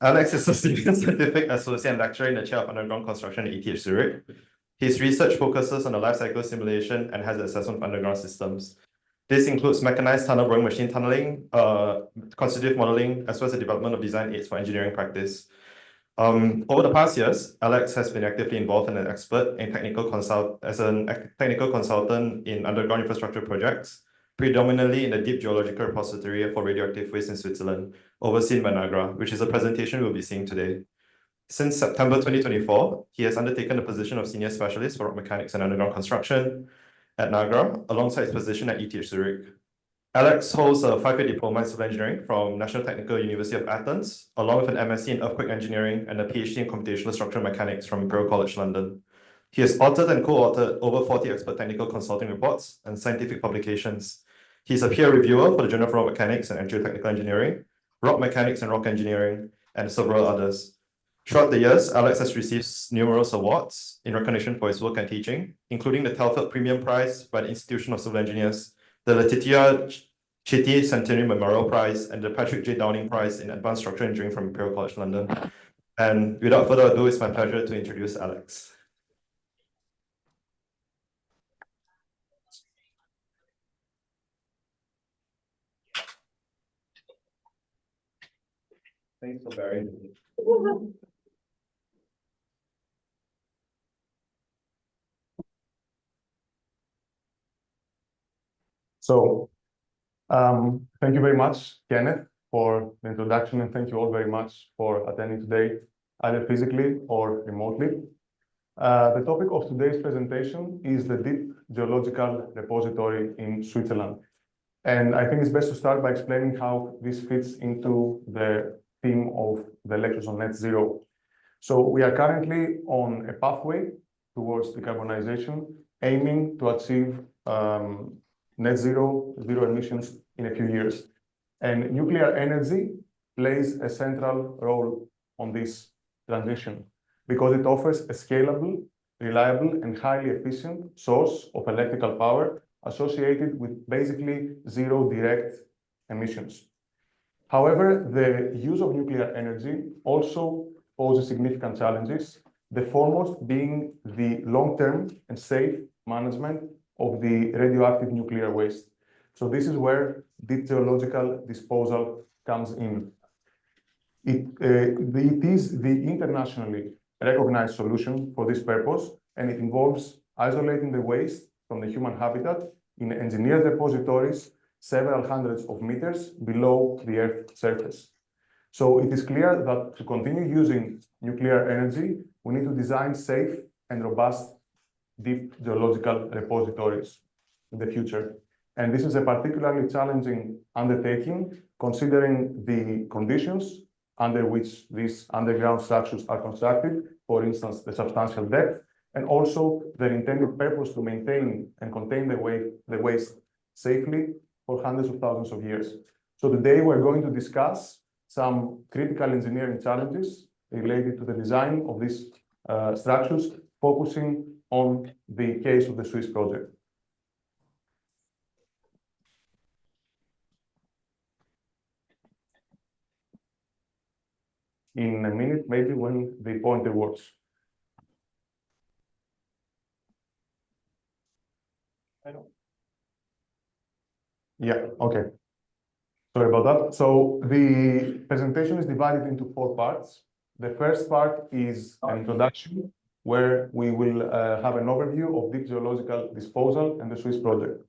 Alex is a senior scientific associate lecturer in the chair of underground construction at ETH Zurich. His research focuses on the life cycle simulation and hazard assessment of underground systems. This includes mechanized tunnel boring machine tunneling, constitutive modeling, as well as the development of design aids for engineering practice. Over the past years, Alex has been actively involved as a technical consultant in underground infrastructure projects, predominantly in the Deep Geological Repository for Radioactive Waste in Switzerland, overseen by NAGRA, which is a presentation we'll be seeing today. Since September 2024, he has undertaken the position of Senior Specialist for Rock Mechanics and Underground Construction at NAGRA, alongside his position at ETH Zurich. Alex holds a 5-year diploma in civil engineering from National Technical University of Athens, along with an MSc in earthquake engineering and a PhD in computational structural mechanics from Imperial College London. He has authored and co-authored over 40 expert technical consulting reports and scientific publications. He's a peer reviewer for the Journal of Rock Mechanics and Geotechnical Engineering, Rock Mechanics and Rock Engineering, and several others. Throughout the years, Alex has received numerous awards in recognition for his work and teaching, including the Telford Premium Prize by the Institution of Civil Engineers, the Letitia Chetty Centenary Memorial Prize, and the Patrick J. Downing Prize in Advanced Structural Engineering from Imperial College London. And without further ado, it's my pleasure to introduce Alex. Thanks for bearing with me. So, thank you very much, Kenneth, for the introduction, and thank you all very much for attending today, either physically or remotely. The topic of today's presentation is the Deep Geological Repository in Switzerland. And I think it's best to start by explaining how this fits into the theme of the lectures on net zero. So we are currently on a pathway towards decarbonization, aiming to achieve net zero emissions in a few years. And nuclear energy plays a central role on this transition because it offers a scalable, reliable, and highly efficient source of electrical power associated with basically zero direct emissions. However, the use of nuclear energy also poses significant challenges, the foremost being the long-term and safe management of the radioactive nuclear waste. So this is where deep geological disposal comes in. It is the internationally recognized solution for this purpose, and it involves isolating the waste from the human habitat in engineered repositories several hundreds of meters below the Earth's surface. So it is clear that to continue using nuclear energy, we need to design safe and robust deep geological repositories in the future. And this is a particularly challenging undertaking, considering the conditions under which these underground structures are constructed, for instance, the substantial depth, and also their intended purpose to maintain and contain the waste safely for hundreds of thousands of years. So today we're going to discuss some critical engineering challenges related to the design of these structures, focusing on the case of the Swiss project. In a minute, maybe when the pointer works. Yeah, okay. Sorry about that. So the presentation is divided into 4 parts. The first part is an introduction, where we will have an overview of deep geological disposal and the Swiss project.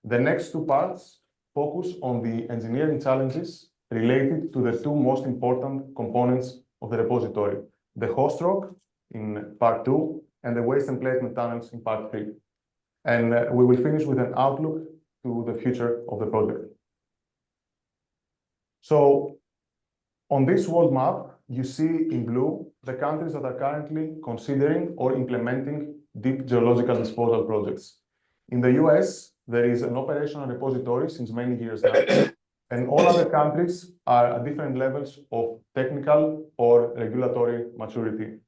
The next 2 parts focus on the engineering challenges related to the 2 most important components of the repository, the host rock in part 2 and the waste and placement tunnels in part 3. And we will finish with an outlook to the future of the project. So on this world map, you see in blue the countries that are currently considering or implementing deep geological disposal projects. In the US, there is an operational repository since many years now, and all other countries are at different levels of technical or regulatory maturity.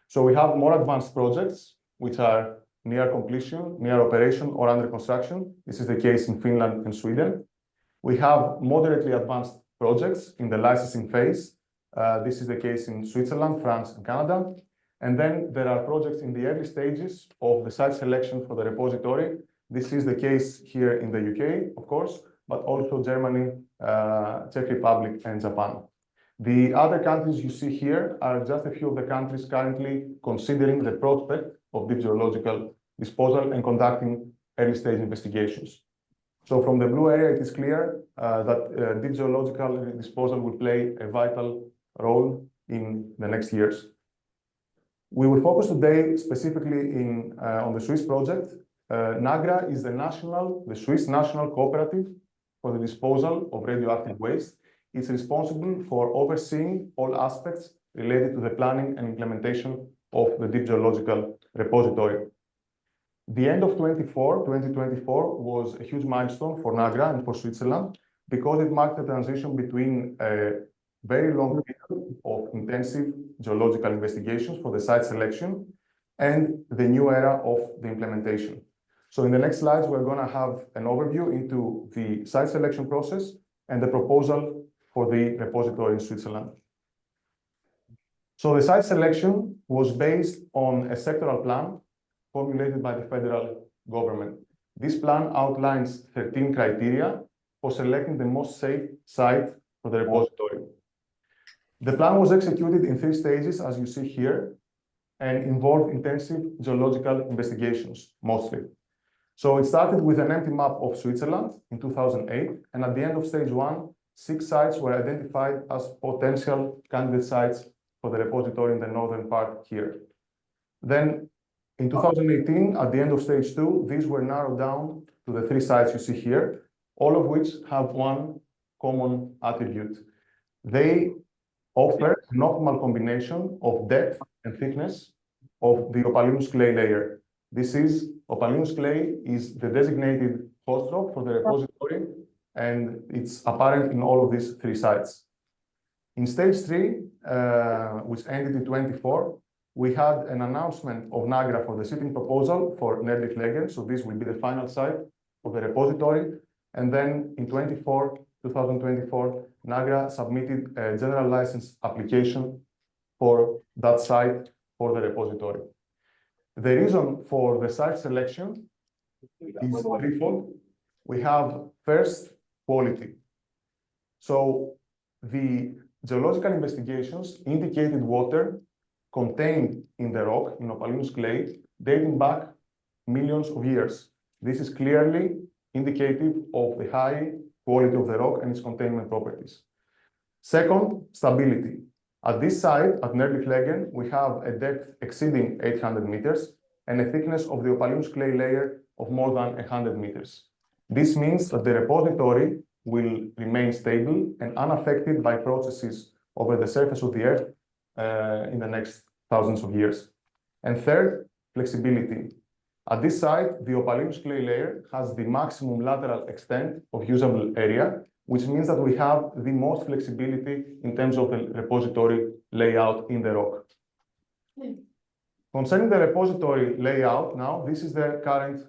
So we have more advanced projects, which are near completion, near operation, or under construction. This is the case in Finland and Sweden. We have moderately advanced projects in the licensing phase, This is the case in Switzerland, France, and Canada. And then there are projects in the early stages of the site selection for the repository. This is the case here in the UK, of course, but also Germany, Czech Republic, and Japan. The other countries you see here are just a few of the countries currently considering the prospect of deep geological disposal and conducting early stage investigations. So from the blue area, it is clear that deep geological disposal will play a vital role in the next years. We will focus today specifically on the Swiss project. 𝗦𝗽𝗲𝗿 is the Swiss national cooperative for the disposal of radioactive waste. It's responsible for overseeing all aspects related to the planning and implementation of the deep geological repository. The end of 2024 was a huge milestone for 𝗦𝗽𝗲𝗿 and for Switzerland because it marked the transition between a very long period of intensive geological investigations for the site selection and the new era of the implementation. So in the next slides, we're going to have an overview into the site selection process and the proposal for the repository in Switzerland. So the site selection was based on a sectoral plan formulated by the federal government. This plan outlines 13 criteria for selecting the most safe site for the repository. The plan was executed in 3 stages, as you see here, and involved intensive geological investigations, mostly. So it started with an empty map of Switzerland in 2008, and at the end of stage 1, 6 sites were identified as potential candidate sites for the repository in the northern part here. Then in 2018, at the end of stage 2, these were narrowed down to the 3 sites you see here, all of which have one common attribute. They offer an optimal combination of depth and thickness of the opalina clay layer. Opalina clay is the designated host rock for the repository, and it's apparent in all of these 3 sites. In stage 3, which ended in 24, we had an announcement of 𝗦𝗽𝗲𝗿 for the sitting proposal for 𝗦𝗽𝗲𝗿. So this will be the final site of the repository. And then in 2024, 𝗦𝗽𝗲𝗿 submitted a general license application for that site for the repository. The reason for the site selection is threefold. We have first, quality. So the geological investigations indicated water contained in the rock, in opalina clay, dating back millions of years. This is clearly indicative of the high quality of the rock and its containment properties. Second, stability. At this site, at 𝗦𝗽𝗿𝗿, we have a depth exceeding 800 meters and a thickness of the opalina clay layer of more than 100 meters. This means that the repository will remain stable and unaffected by processes over the surface of the earth in the next thousands of years. And third, flexibility. At this site, the opalina clay layer has the maximum lateral extent of usable area, which means that we have the most flexibility in terms of the repository layout in the rock. Concerning the repository layout, now, this is the current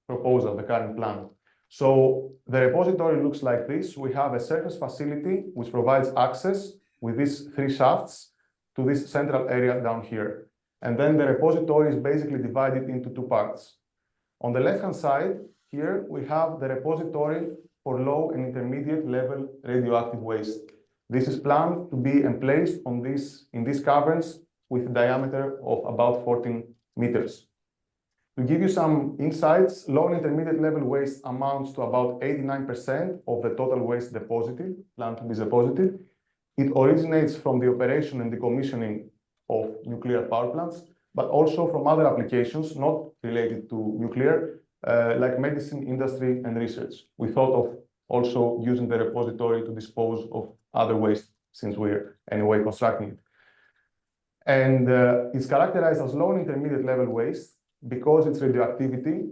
proposal, the current plan. So the repository looks like this. We have a surface facility which provides access with these 3 shafts to this central area down here. And then the repository is basically divided into 2 parts. On the left-hand side, here we have the repository for low and intermediate level radioactive waste. This is planned to be emplaced in these caverns with a diameter of about 14 meters. To give you some insights, low and intermediate level waste amounts to about 89% of the total waste deposited, planned to be deposited. It originates from the operation and decommissioning of nuclear power plants, but also from other applications not related to nuclear, like medicine, industry, and research. We thought of also using the repository to dispose of other waste since we're anyway constructing it. And it's characterized as low and intermediate level waste because its radioactivity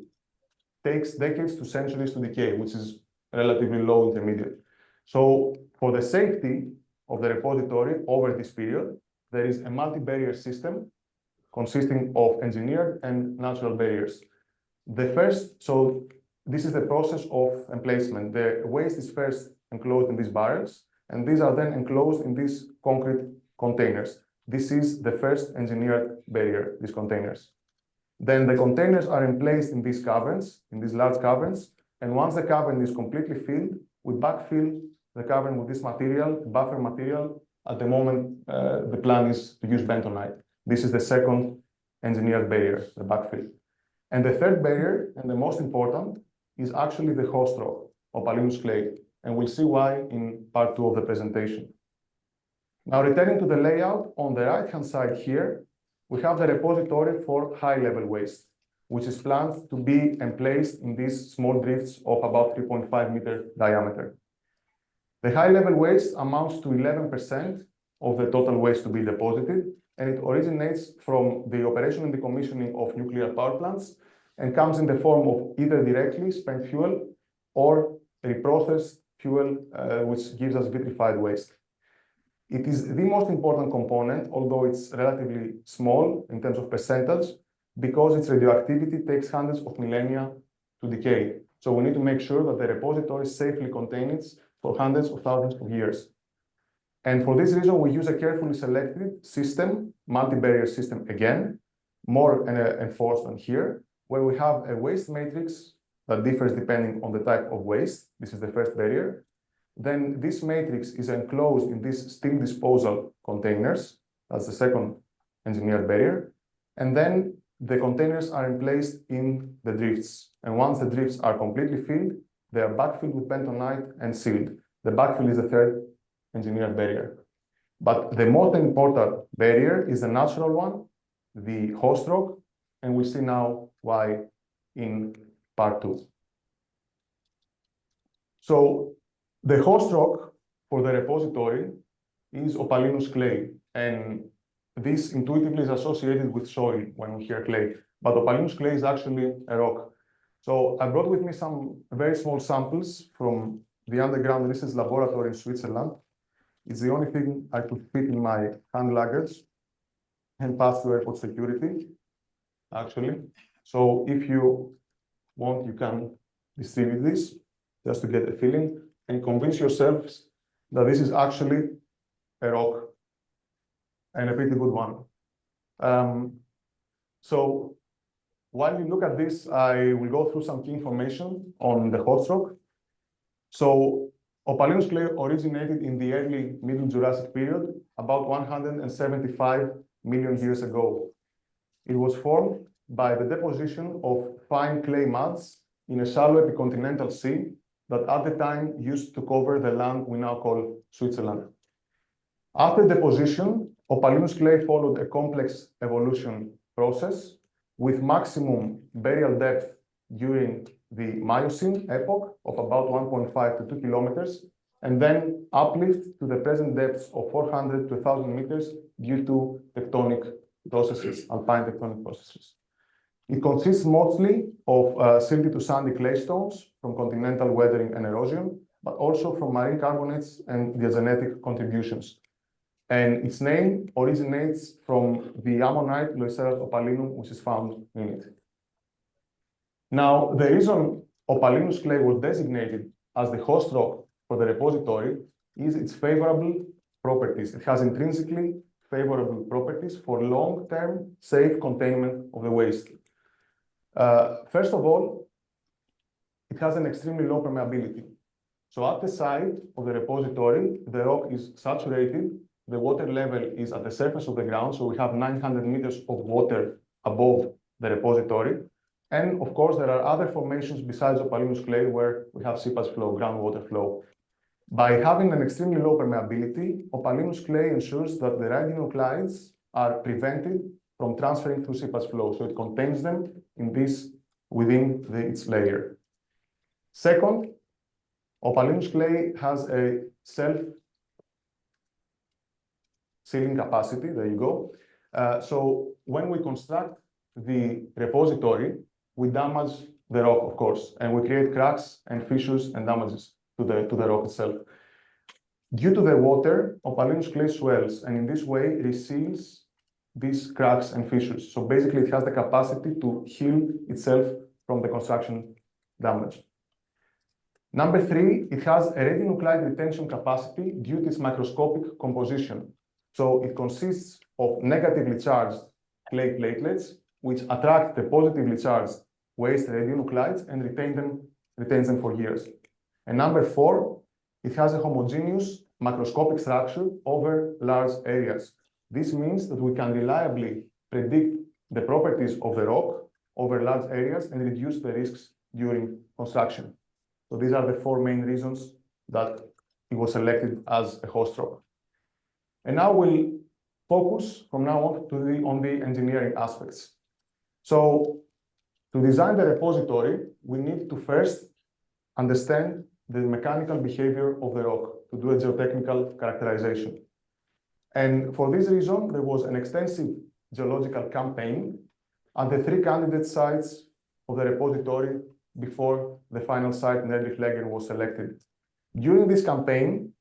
takes decades to centuries to decay, which is relatively low intermediate. So for the safety of the repository over this period, there is a multi-barrier system consisting of engineered and natural barriers. So this is the process of emplacement. The waste is first enclosed in these barrels, and these are then enclosed in these concrete containers. This is the first engineered barrier, these containers. Then the containers are emplaced in these caverns, in these large caverns, and once the cavern is completely filled, we backfill the cavern with this material, buffer material. At the moment, the plan is to use bentonite. This is the second engineered barrier, the backfill. And the third barrier, and the most important, is actually the host rock, opalinous clay, and we'll see why in part 2 of the presentation. Now, returning to the layout, on the right-hand side here, we have the repository for high-level waste, which is planned to be emplaced in these small drifts of about 3.5-meter diameter. The high-level waste amounts to 11% of the total waste to be deposited, and it originates from the operation and decommissioning of nuclear power plants and comes in the form of either directly spent fuel or reprocessed fuel, which gives us vitrified waste. It is the most important component, although it's relatively small in terms of percentage, because its radioactivity takes hundreds of millennia to decay. So we need to make sure that the repository safely contains it for hundreds of thousands of years. And for this reason, we use a carefully selected system, multi-barrier system again, more enforced than here, where we have a waste matrix that differs depending on the type of waste. This is the first barrier. Then this matrix is enclosed in these steel disposal containers. That's the second engineered barrier. And then the containers are emplaced in the drifts. And once the drifts are completely filled, they are backfilled with bentonite and sealed. The backfill is the third engineered barrier. But the most important barrier is the natural one, the host rock, and we'll see now why in part 2. So the host rock for the repository is opalinous clay, and this intuitively is associated with soil when we hear clay, but opalinous clay is actually a rock. So I brought with me some very small samples from the underground research laboratory in Switzerland. It's the only thing I could fit in my hand luggage and pass through airport security, actually. So if you want, you can distribute this just to get a feeling and convince yourselves that this is actually a rock, and a pretty good one. So while you look at this, I will go through some key information on the host rock. So opalinous clay originated in the early Middle Jurassic period, about 175 million years ago. It was formed by the deposition of fine clay muds in a shallow epicontinental sea that at the time used to cover the land we now call Switzerland. After deposition, opalinous clay followed a complex evolution process with maximum burial depth during the Miocene epoch of about 1.5 to 2 kilometers, and then uplift to the present depths of 400 to 1,000 meters due to tectonic processes, alpine tectonic processes. It consists mostly of silty to sandy clay stones from continental weathering and erosion, but also from marine carbonates and diagenetic contributions. And its name originates from the ammonite Loiseras opalinum, which is found in it. Now, the reason opalinous clay was designated as the host rock for the repository is its favorable properties. It has intrinsically favorable properties for long-term safe containment of the waste. First of all, it has an extremely low permeability. So at the side of the repository, the rock is saturated. The water level is at the surface of the ground, so we have 900 meters of water above the repository. And of course, there are other formations besides opalinous clay where we have seepage flow, groundwater flow. By having an extremely low permeability, opalinous clay ensures that the radionuclides are prevented from transferring through seepage flow, so it contains them in within its layer. Second, opalinous clay has a self-sealing capacity. There you go. So when we construct the repository, we damage the rock, of course, and we create cracks and fissures and damages to the rock itself. Due to the water, opalinous clay swells, and in this way reseals these cracks and fissures. So basically, it has the capacity to heal itself from the construction damage. Number three, it has a radionuclide retention capacity due to its microscopic composition. So it consists of negatively charged clay platelets, which attract the positively charged waste radionuclides and retains them for years. And number four, it has a homogeneous macroscopic structure over large areas. This means that we can reliably predict the properties of the rock over large areas and reduce the risks during construction. So these are the four main reasons that it was selected as a host rock. And now we'll focus from now on the engineering aspects. So to design the repository, we need to first understand the mechanical behavior of the rock to do a geotechnical characterization. And for this reason, there was an extensive geological campaign at the three candidate sites of the repository before the final site, 𝗦𝗽𝗲𝗸𝗿, was selected. During this campaign,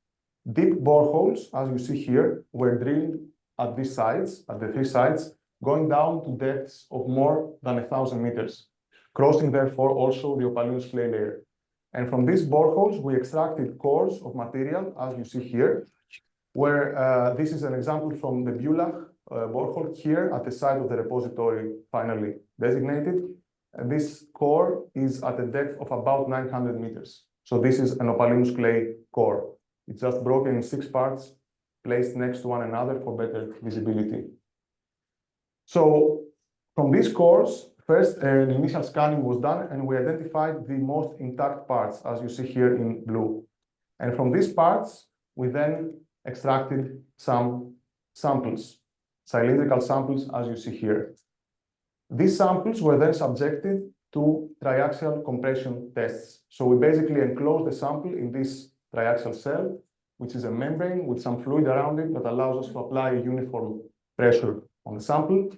deep boreholes, as you see here, were drilled at these sites, at the three sites, going down to depths of more than 1,000 meters, crossing therefore also the opalino clay layer. And from these boreholes, we extracted cores of material, as you see here, where this is an example from the 𝗦𝗽𝗲𝗿 borehole here at the site of the repository finally designated. And this core is at a depth of about 900 meters. So this is an opalino clay core. It's just broken in 6 parts, placed next to one another for better visibility. So from these cores, first an initial scanning was done, and we identified the most intact parts, as you see here in blue. And from these parts, we then extracted some samples, cylindrical samples, as you see here. These samples were then subjected to triaxial compression tests. So we basically enclose the sample in this triaxial cell, which is a membrane with some fluid around it that allows us to apply a uniform pressure on the sample.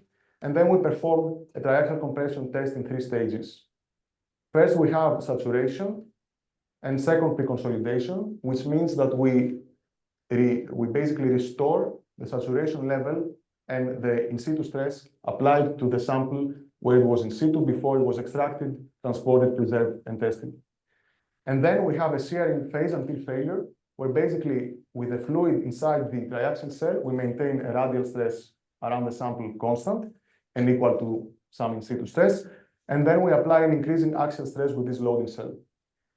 And then we perform a triaxial compression test in 3 stages. First, we have saturation, and second, pre-consolidation, which means that we basically restore the saturation level and the in situ stress applied to the sample where it was in situ before it was extracted, transported, preserved, and tested. And then we have a searing phase until failure, where basically with the fluid inside the triaxial cell, we maintain a radial stress around the sample constant and equal to some in situ stress. And then we apply an increasing axial stress with this loading cell.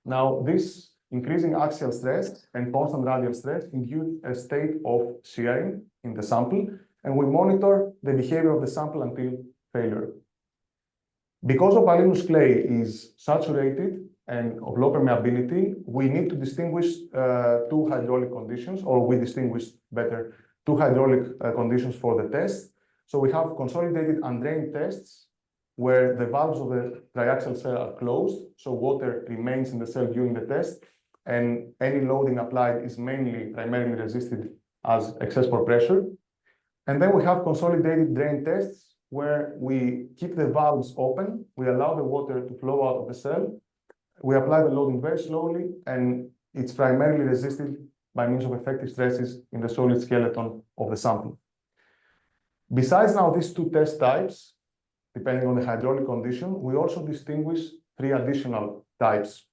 Now, this increasing axial stress and constant radial stress induce a state of shearing in the sample, and we monitor the behavior of the sample until failure. Because opalino clay is saturated and of low permeability, we need to distinguish 2 hydraulic conditions, or we distinguish better 2 hydraulic conditions for the test. So we have consolidated undrained tests where the valves of the triaxial cell are closed, so water remains in the cell during the test, and any loading applied is primarily resisted as excess pore pressure. And then we have consolidated drain tests where we keep the valves open, we allow the water to flow out of the cell, we apply the loading very slowly, and it's primarily resisted by means of effective stresses in the solid skeleton of the sample. Besides now these 2 test types, depending on the hydraulic condition, we also distinguish 3 additional types.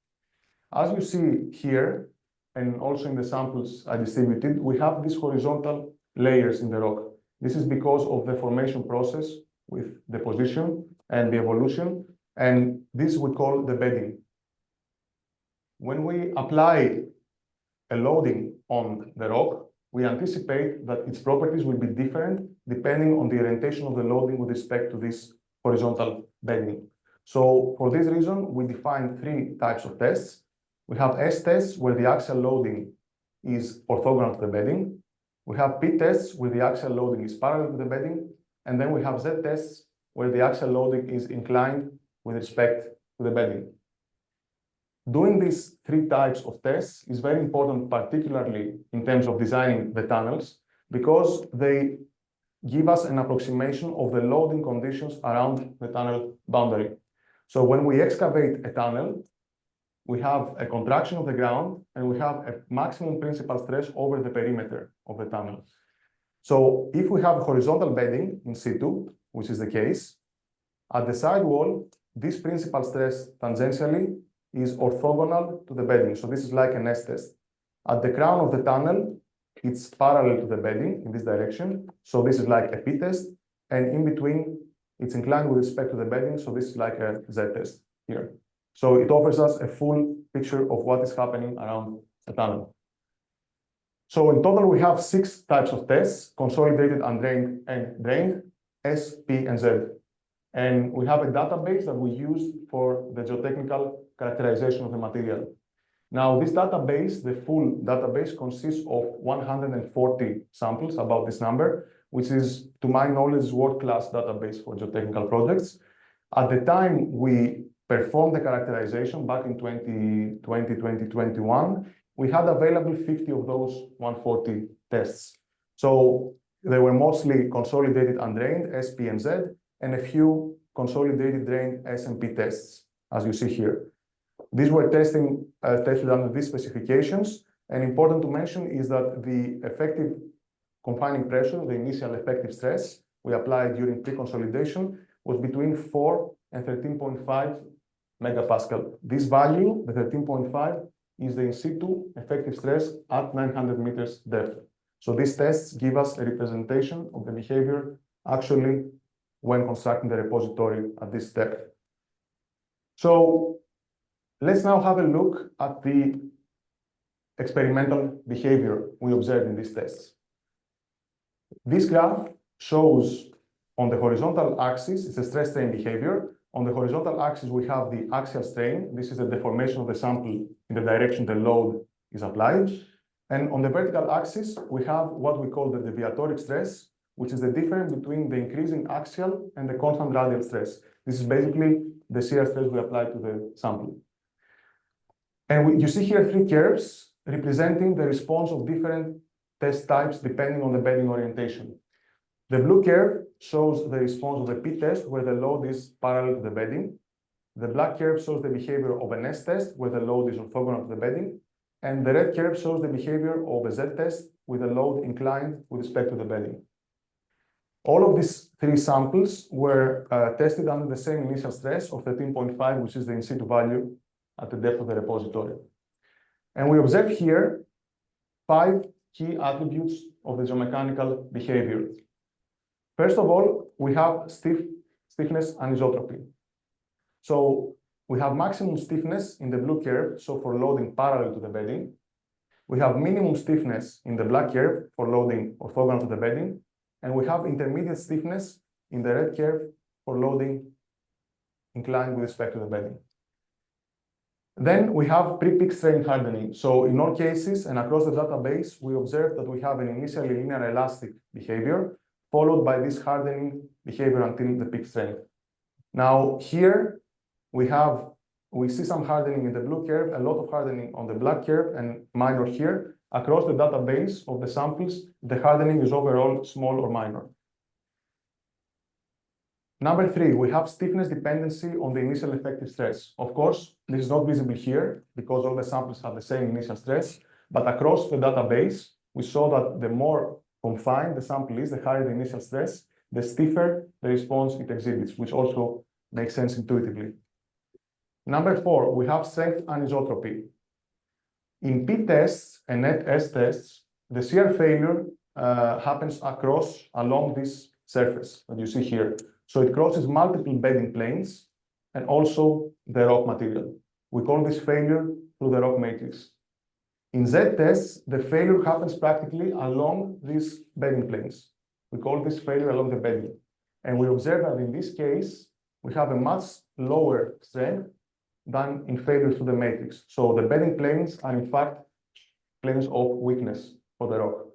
As you see here, and also in the samples I distributed, we have these horizontal layers in the rock. This is because of the formation process with deposition and the evolution, and this we call the bedding. When we apply a loading on the rock, we anticipate that its properties will be different depending on the orientation of the loading with respect to this horizontal bedding. So for this reason, we define 3 types of tests. We have S tests where the axial loading is orthogonal to the bedding. We have P tests where the axial loading is parallel to the bedding. And then we have Z tests where the axial loading is inclined with respect to the bedding. Doing these 3 types of tests is very important, particularly in terms of designing the tunnels, because they give us an approximation of the loading conditions around the tunnel boundary. So when we excavate a tunnel, we have a contraction of the ground and we have a maximum principal stress over the perimeter of the tunnel. So if we have horizontal bedding in situ, which is the case, at the side wall, this principal stress tangentially is orthogonal to the bedding. So this is like an S-test. At the crown of the tunnel, it's parallel to the bedding in this direction. So this is like a P-test. And in between, it's inclined with respect to the bedding. So this is like a Z-test here. So it offers us a full picture of what is happening around a tunnel. So in total, we have 6 types of tests: consolidated, undrained, and drained, S, P, and Z. And we have a database that we use for the geotechnical characterization of the material. Now, this database, the full database, consists of 140 samples, about this number, which is, to my knowledge, world-class database for geotechnical projects. At the time we performed the characterization back in 2020, 2021, we had available 50 of those 140 tests. So they were mostly consolidated undrained, S, P, and Z, and a few consolidated drained S and P tests, as you see here. These were tested under these specifications, and important to mention is that the effective confining pressure, the initial effective stress we applied during pre-consolidation, was between 4 and 13.5 megapascal. This value, the 13.5, is the in situ effective stress at 900 meters depth. So these tests give us a representation of the behavior actually when constructing the repository at this depth. So let's now have a look at the experimental behavior we observed in these tests. This graph shows on the horizontal axis, it's a stress strain behavior. On the horizontal axis, we have the axial strain. This is the deformation of the sample in the direction the load is applied. And on the vertical axis, we have what we call the deviatoric stress, which is the difference between the increasing axial and the constant radial stress. This is basically the shear stress we apply to the sample. And you see here 3 curves representing the response of different test types depending on the bedding orientation. The blue curve shows the response of the P-test, where the load is parallel to the bedding. The black curve shows the behavior of an S-test, where the load is orthogonal to the bedding. And the red curve shows the behavior of a Z-test, with the load inclined with respect to the bedding. All of these 3 samples were tested under the same initial stress of 13.5, which is the in situ value at the depth of the repository. And we observe here 5 key attributes of the geomechanical behavior. First of all, we have stiffness anisotropy. So we have maximum stiffness in the blue curve, so for loading parallel to the bedding. We have minimum stiffness in the black curve for loading orthogonal to the bedding. And we have intermediate stiffness in the red curve for loading inclined with respect to the bedding. Then we have pre-peak strain hardening. So in all cases and across the database, we observe that we have an initially linear elastic behavior, followed by this hardening behavior until the peak strength. Now here we see some hardening in the blue curve, a lot of hardening on the black curve, and minor here. Across the database of the samples, the hardening is overall small or minor. Number 3, we have stiffness dependency on the initial effective stress. Of course, this is not visible here because all the samples have the same initial stress, but across the database, we saw that the more confined the sample is, the higher the initial stress, the stiffer the response it exhibits, which also makes sense intuitively. Number 4, we have strength anisotropy. In P tests and net S tests, the shear failure happens along this surface that you see here. So it crosses multiple bedding planes and also the rock material. We call this failure through the rock matrix. In Z tests, the failure happens practically along these bedding planes. We call this failure along the bedding. And we observe that in this case, we have a much lower strength than in failure through the matrix. So the bedding planes are in fact planes of weakness for the rock.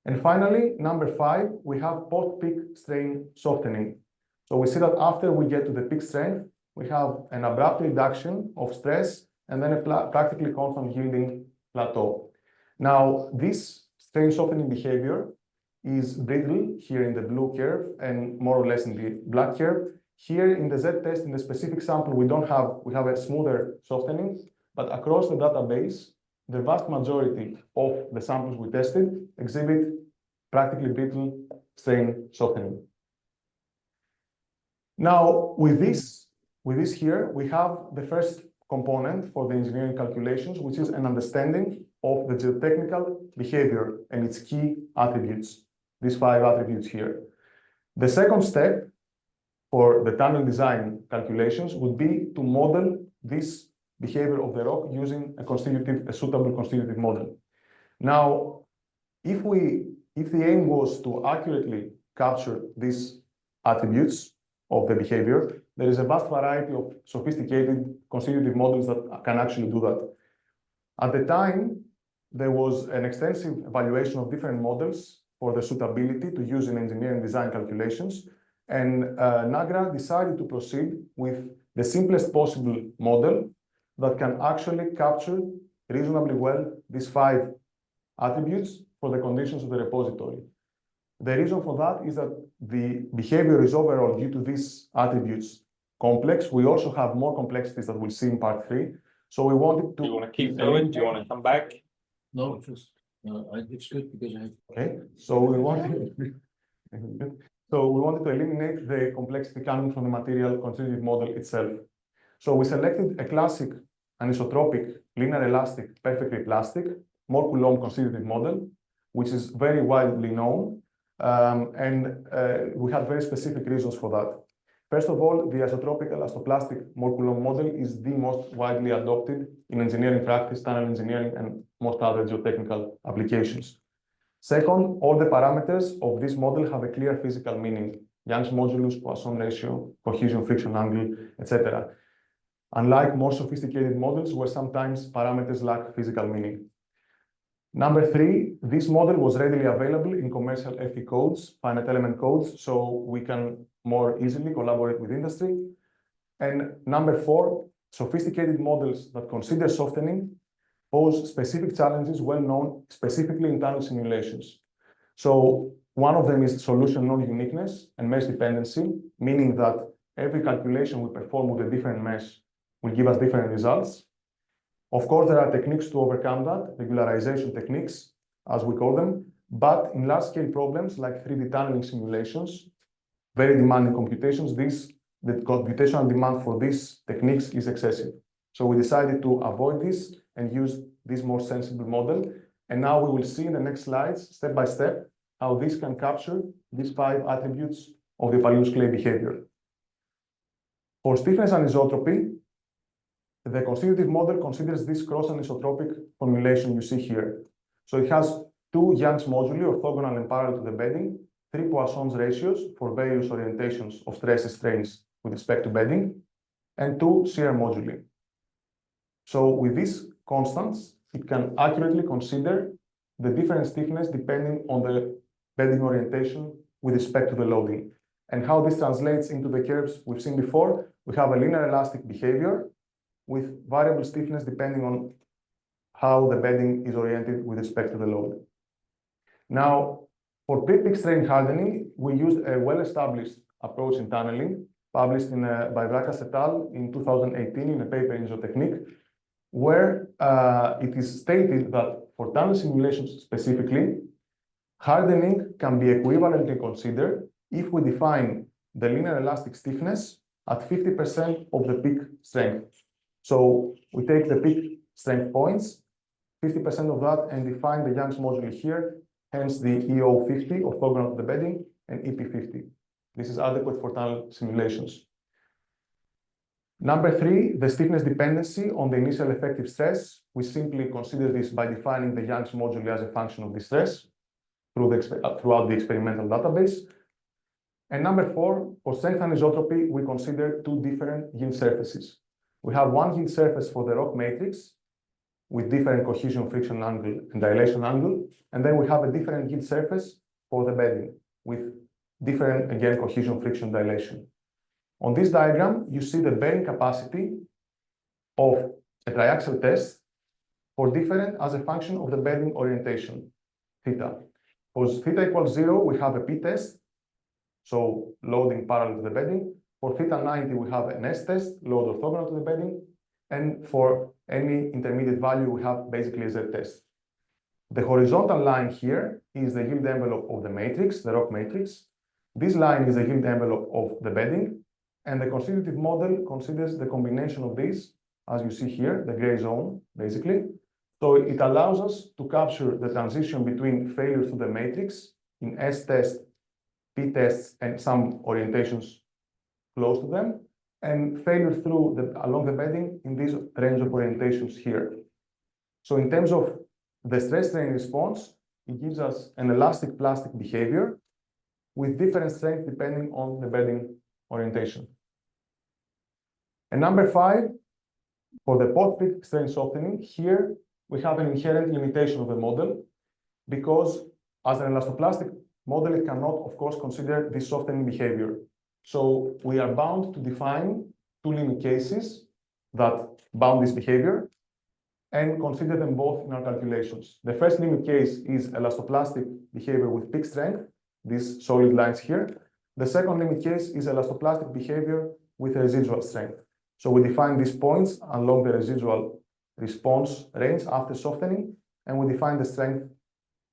And finally, number 5, we have post-peak strain softening. So we see that after we get to the peak strength, we have an abrupt reduction of stress and then a practically constant yielding plateau. Now, this strain softening behavior is brittle here in the blue curve and more or less in the black curve. Here in the Z test, in the specific sample, we have a smoother softening, but across the database, the vast majority of the samples we tested exhibit practically brittle strain softening. Now, with this here, we have the first component for the engineering calculations, which is an understanding of the geotechnical behavior and its key attributes, these 5 attributes here. The second step for the tunnel design calculations would be to model this behavior of the rock using a suitable constitutive model. Now, if the aim was to accurately capture these attributes of the behavior, there is a vast variety of sophisticated constitutive models that can actually do that. At the time, there was an extensive evaluation of different models for the suitability to use in engineering design calculations, and NAGRA decided to proceed with the simplest possible model that can actually capture reasonably well these 5 attributes for the conditions of the repository. The reason for that is that the behavior is overall, due to these attributes, complex. We also have more complexities that we'll see in part 3. So we wanted to... Do you want to keep going? Do you want to come back? No, just it's good because I have. Okay, so we wanted to eliminate the complexity coming from the material constitutive model itself. So we selected a classic anisotropic, linear elastic, perfectly plastic, more Coulomb constitutive model, which is very widely known. And we had very specific reasons for that. First of all, the isotropic elastoplastic Moore-Coulomb model is the most widely adopted in engineering practice, tunnel engineering, and most other geotechnical applications. Second, all the parameters of this model have a clear physical meaning: Young's modulus, Poisson ratio, cohesion, friction angle, etc. Unlike more sophisticated models where sometimes parameters lack physical meaning. Number 3, this model was readily available in commercial FE codes, finite element codes, so we can more easily collaborate with industry. And number 4, sophisticated models that consider softening pose specific challenges well known specifically in tunnel simulations. So one of them is solution non-uniqueness and mesh dependency, meaning that every calculation we perform with a different mesh will give us different results. Of course, there are techniques to overcome that, regularization techniques, as we call them, but in large-scale problems like 3D tunneling simulations, very demanding computations, the computational demand for these techniques is excessive. So we decided to avoid this and use this more sensible model. And now we will see in the next slides, step by step, how this can capture these 5 attributes of the Pallius clay behavior. For stiffness anisotropy, the constitutive model considers this cross-anisotropic formulation you see here. So it has 2 Young's moduli orthogonal and parallel to the bedding, 3 Poisson's ratios for various orientations of stresses, strains with respect to bedding, and 2 shear moduli. So with these constants, it can accurately consider the different stiffness depending on the bedding orientation with respect to the loading. And how this translates into the curves we've seen before, we have a linear elastic behavior with variable stiffness depending on how the bedding is oriented with respect to the load. Now, for pre-peak strain hardening, we used a well-established approach in tunneling, published by Vrakas et al. In 2018 in a paper in Geotechnique, where it is stated that for tunnel simulations specifically, hardening can be equivalently considered if we define the linear elastic stiffness at 50% of the peak strength. So we take the peak strength points, 50% of that, and define the Young's moduli here, hence the EO50 orthogonal to the bedding and EP50. This is adequate for tunnel simulations. Number 3, the stiffness dependency on the initial effective stress. We simply consider this by defining the Young's moduli as a function of the stress throughout the experimental database. And number 4, for strength anisotropy, we consider 2 different yield surfaces. We have one yield surface for the rock matrix with different cohesion, friction angle, and dilation angle. And then we have a different yield surface for the bedding with different, again, cohesion, friction, dilation. On this diagram, you see the bearing capacity of a triaxial test for different as a function of the bedding orientation, theta. For theta equals 0, we have a P test, so loading parallel to the bedding. For theta 90, we have an S test, load orthogonal to the bedding. And for any intermediate value, we have basically a Z test. The horizontal line here is the yield envelope of the matrix, the rock matrix. This line is the yield envelope of the bedding. And the constitutive model considers the combination of these as you see here, the gray zone, basically. So it allows us to capture the transition between failure through the matrix in S-test, P-tests, and some orientations close to them, and failure through along the bedding in this range of orientations here. So in terms of the stress-strain response, it gives us an elastic plastic behavior with different strength depending on the bedding orientation. And number 5, for the post-peak strain softening, here we have an inherent limitation of the model because as an elastoplastic model, it cannot, of course, consider this softening behavior. So we are bound to define 2 limit cases that bound this behavior and consider them both in our calculations. The first limit case is elastoplastic behavior with peak strength, these solid lines here. The second limit case is elastoplastic behavior with residual strength. So we define these points along the residual response range after softening, and we define the strength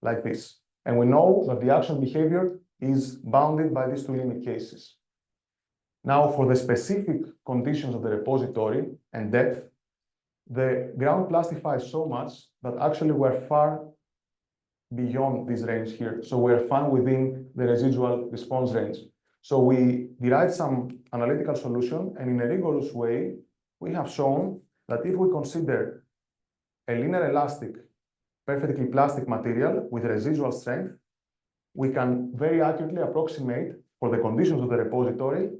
like this. And we know that the action behavior is bounded by these 2 limit cases. Now, for the specific conditions of the repository and depth, the ground plastifies so much that actually we're far beyond this range here. So we're far within the residual response range. So we derived some analytical solution, and in a rigorous way, we have shown that if we consider a linear elastic, perfectly plastic material with residual strength, we can very accurately approximate, for the conditions of the repository,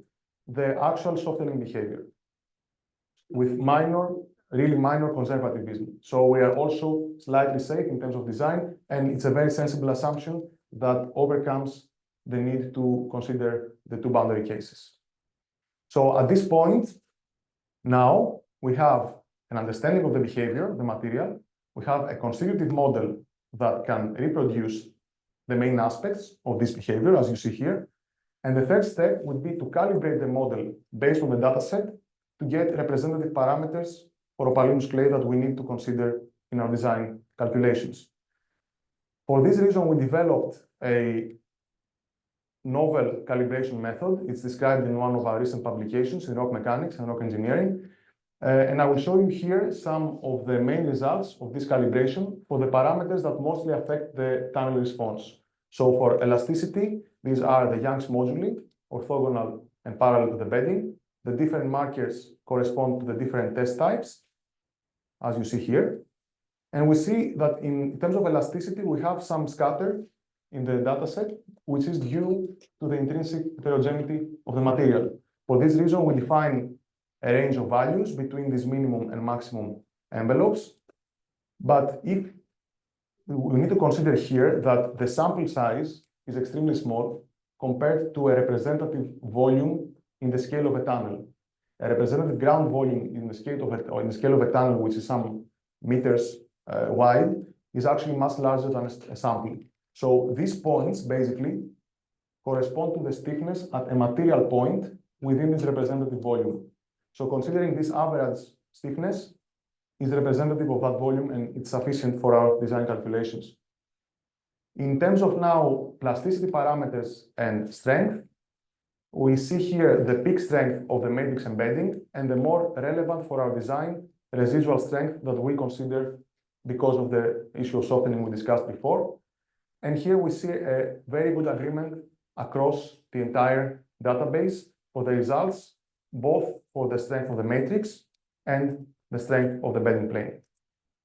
the actual softening behavior with really minor conservatism. So we are also slightly safe in terms of design, and it's a very sensible assumption that overcomes the need to consider the 2 boundary cases. So at this point, now we have an understanding of the behavior of the material. We have a constitutive model that can reproduce the main aspects of this behavior, as you see here. And the third step would be to calibrate the model based on the data set to get representative parameters for opalinous clay that we need to consider in our design calculations. For this reason, we developed a novel calibration method. It's described in one of our recent publications in rock mechanics and rock engineering. And I will show you here some of the main results of this calibration for the parameters that mostly affect the tunnel response. So for elasticity, these are the Young's moduli, orthogonal and parallel to the bedding. The different markers correspond to the different test types, as you see here. And we see that in terms of elasticity, we have some scatter in the data set, which is due to the intrinsic heterogeneity of the material. For this reason, we define a range of values between these minimum and maximum envelopes. But if we need to consider here that the sample size is extremely small compared to a representative volume in the scale of a tunnel. A representative ground volume in the scale of a tunnel, which is some meters wide, is actually much larger than a sample. So these points basically correspond to the stiffness at a material point within this representative volume. So considering this average stiffness is representative of that volume, and it's sufficient for our design calculations. In terms of now plasticity parameters and strength, we see here the peak strength of the matrix embedding and the more relevant for our design residual strength that we consider because of the issue of softening we discussed before. And here we see a very good agreement across the entire database for the results, both for the strength of the matrix and the strength of the bedding plane.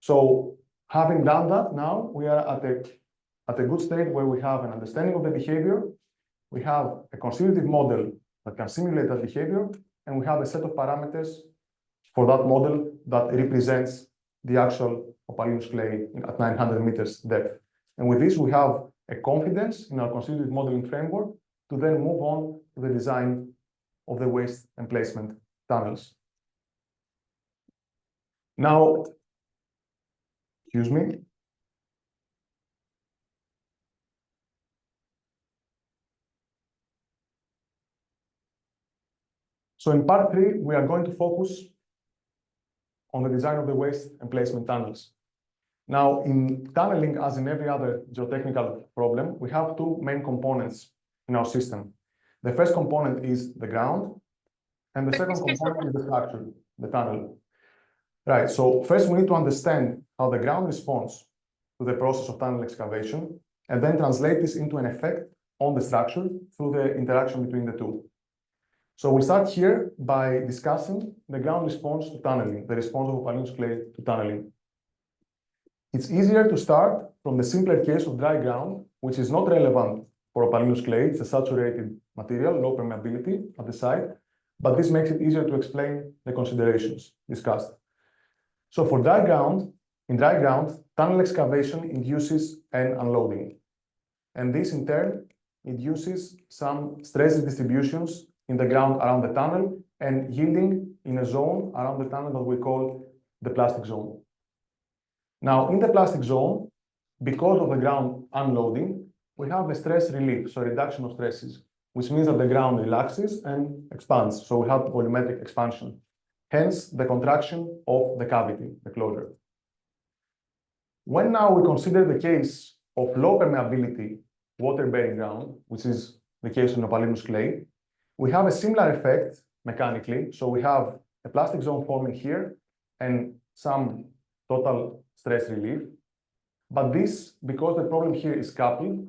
So having done that, now we are at a good state where we have an understanding of the behavior, we have a constitutive model that can simulate that behavior, and we have a set of parameters for that model that represents the actual opalinous clay at 900 meters depth. And with this, we have a confidence in our constitutive modeling framework to then move on to the design of the waste and placement tunnels. Now, excuse me. So in part 3, we are going to focus on the design of the waste and placement tunnels. Now, in tunneling, as in every other geotechnical problem, we have 2 main components in our system. The first component is the ground, and the second component is the structure, the tunnel. Right, so first we need to understand how the ground responds to the process of tunnel excavation, and then translate this into an effect on the structure through the interaction between the two. So we'll start here by discussing the ground response to tunneling, the response of opalinoous clay to tunneling. It's easier to start from the simpler case of dry ground, which is not relevant for opalinoous clay. It's a saturated material, low permeability at the site, but this makes it easier to explain the considerations discussed. So for dry ground, in dry ground, tunnel excavation induces an unloading. And this in turn induces some stress distributions in the ground around the tunnel and yielding in a zone around the tunnel that we call the plastic zone. Now, in the plastic zone, because of the ground unloading, we have a stress relief, so reduction of stresses, which means that the ground relaxes and expands. So we have volumetric expansion, hence the contraction of the cavity, the closure. When now we consider the case of low permeability water-bearing ground, which is the case of opalinoous clay, we have a similar effect mechanically. So we have a plastic zone forming here and some total stress relief. But this, because the problem here is coupled,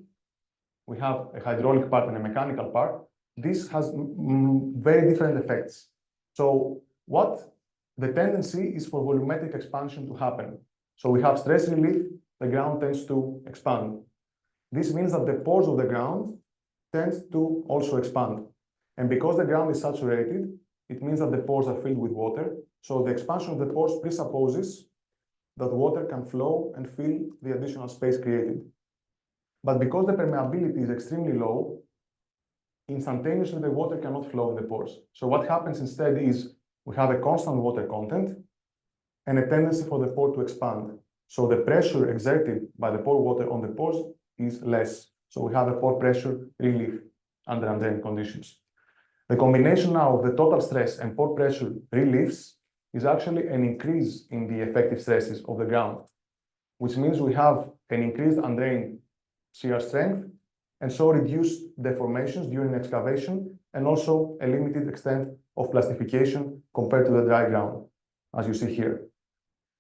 we have a hydraulic part and a mechanical part, this has very different effects. So what the tendency is for volumetric expansion to happen. So we have stress relief, the ground tends to expand. This means that the pores of the ground tend to also expand. And because the ground is saturated, it means that the pores are filled with water. So the expansion of the pores presupposes that water can flow and fill the additional space created. But because the permeability is extremely low, instantaneously the water cannot flow in the pores. So what happens instead is we have a constant water content and a tendency for the pore to expand. So the pressure exerted by the pore water on the pores is less. So we have a pore pressure relief under undrained conditions. The combination now of the total stress and pore pressure reliefs is actually an increase in the effective stresses of the ground, which means we have an increased undrained shear strength and so reduced deformations during excavation and also a limited extent of plastification compared to the dry ground, as you see here.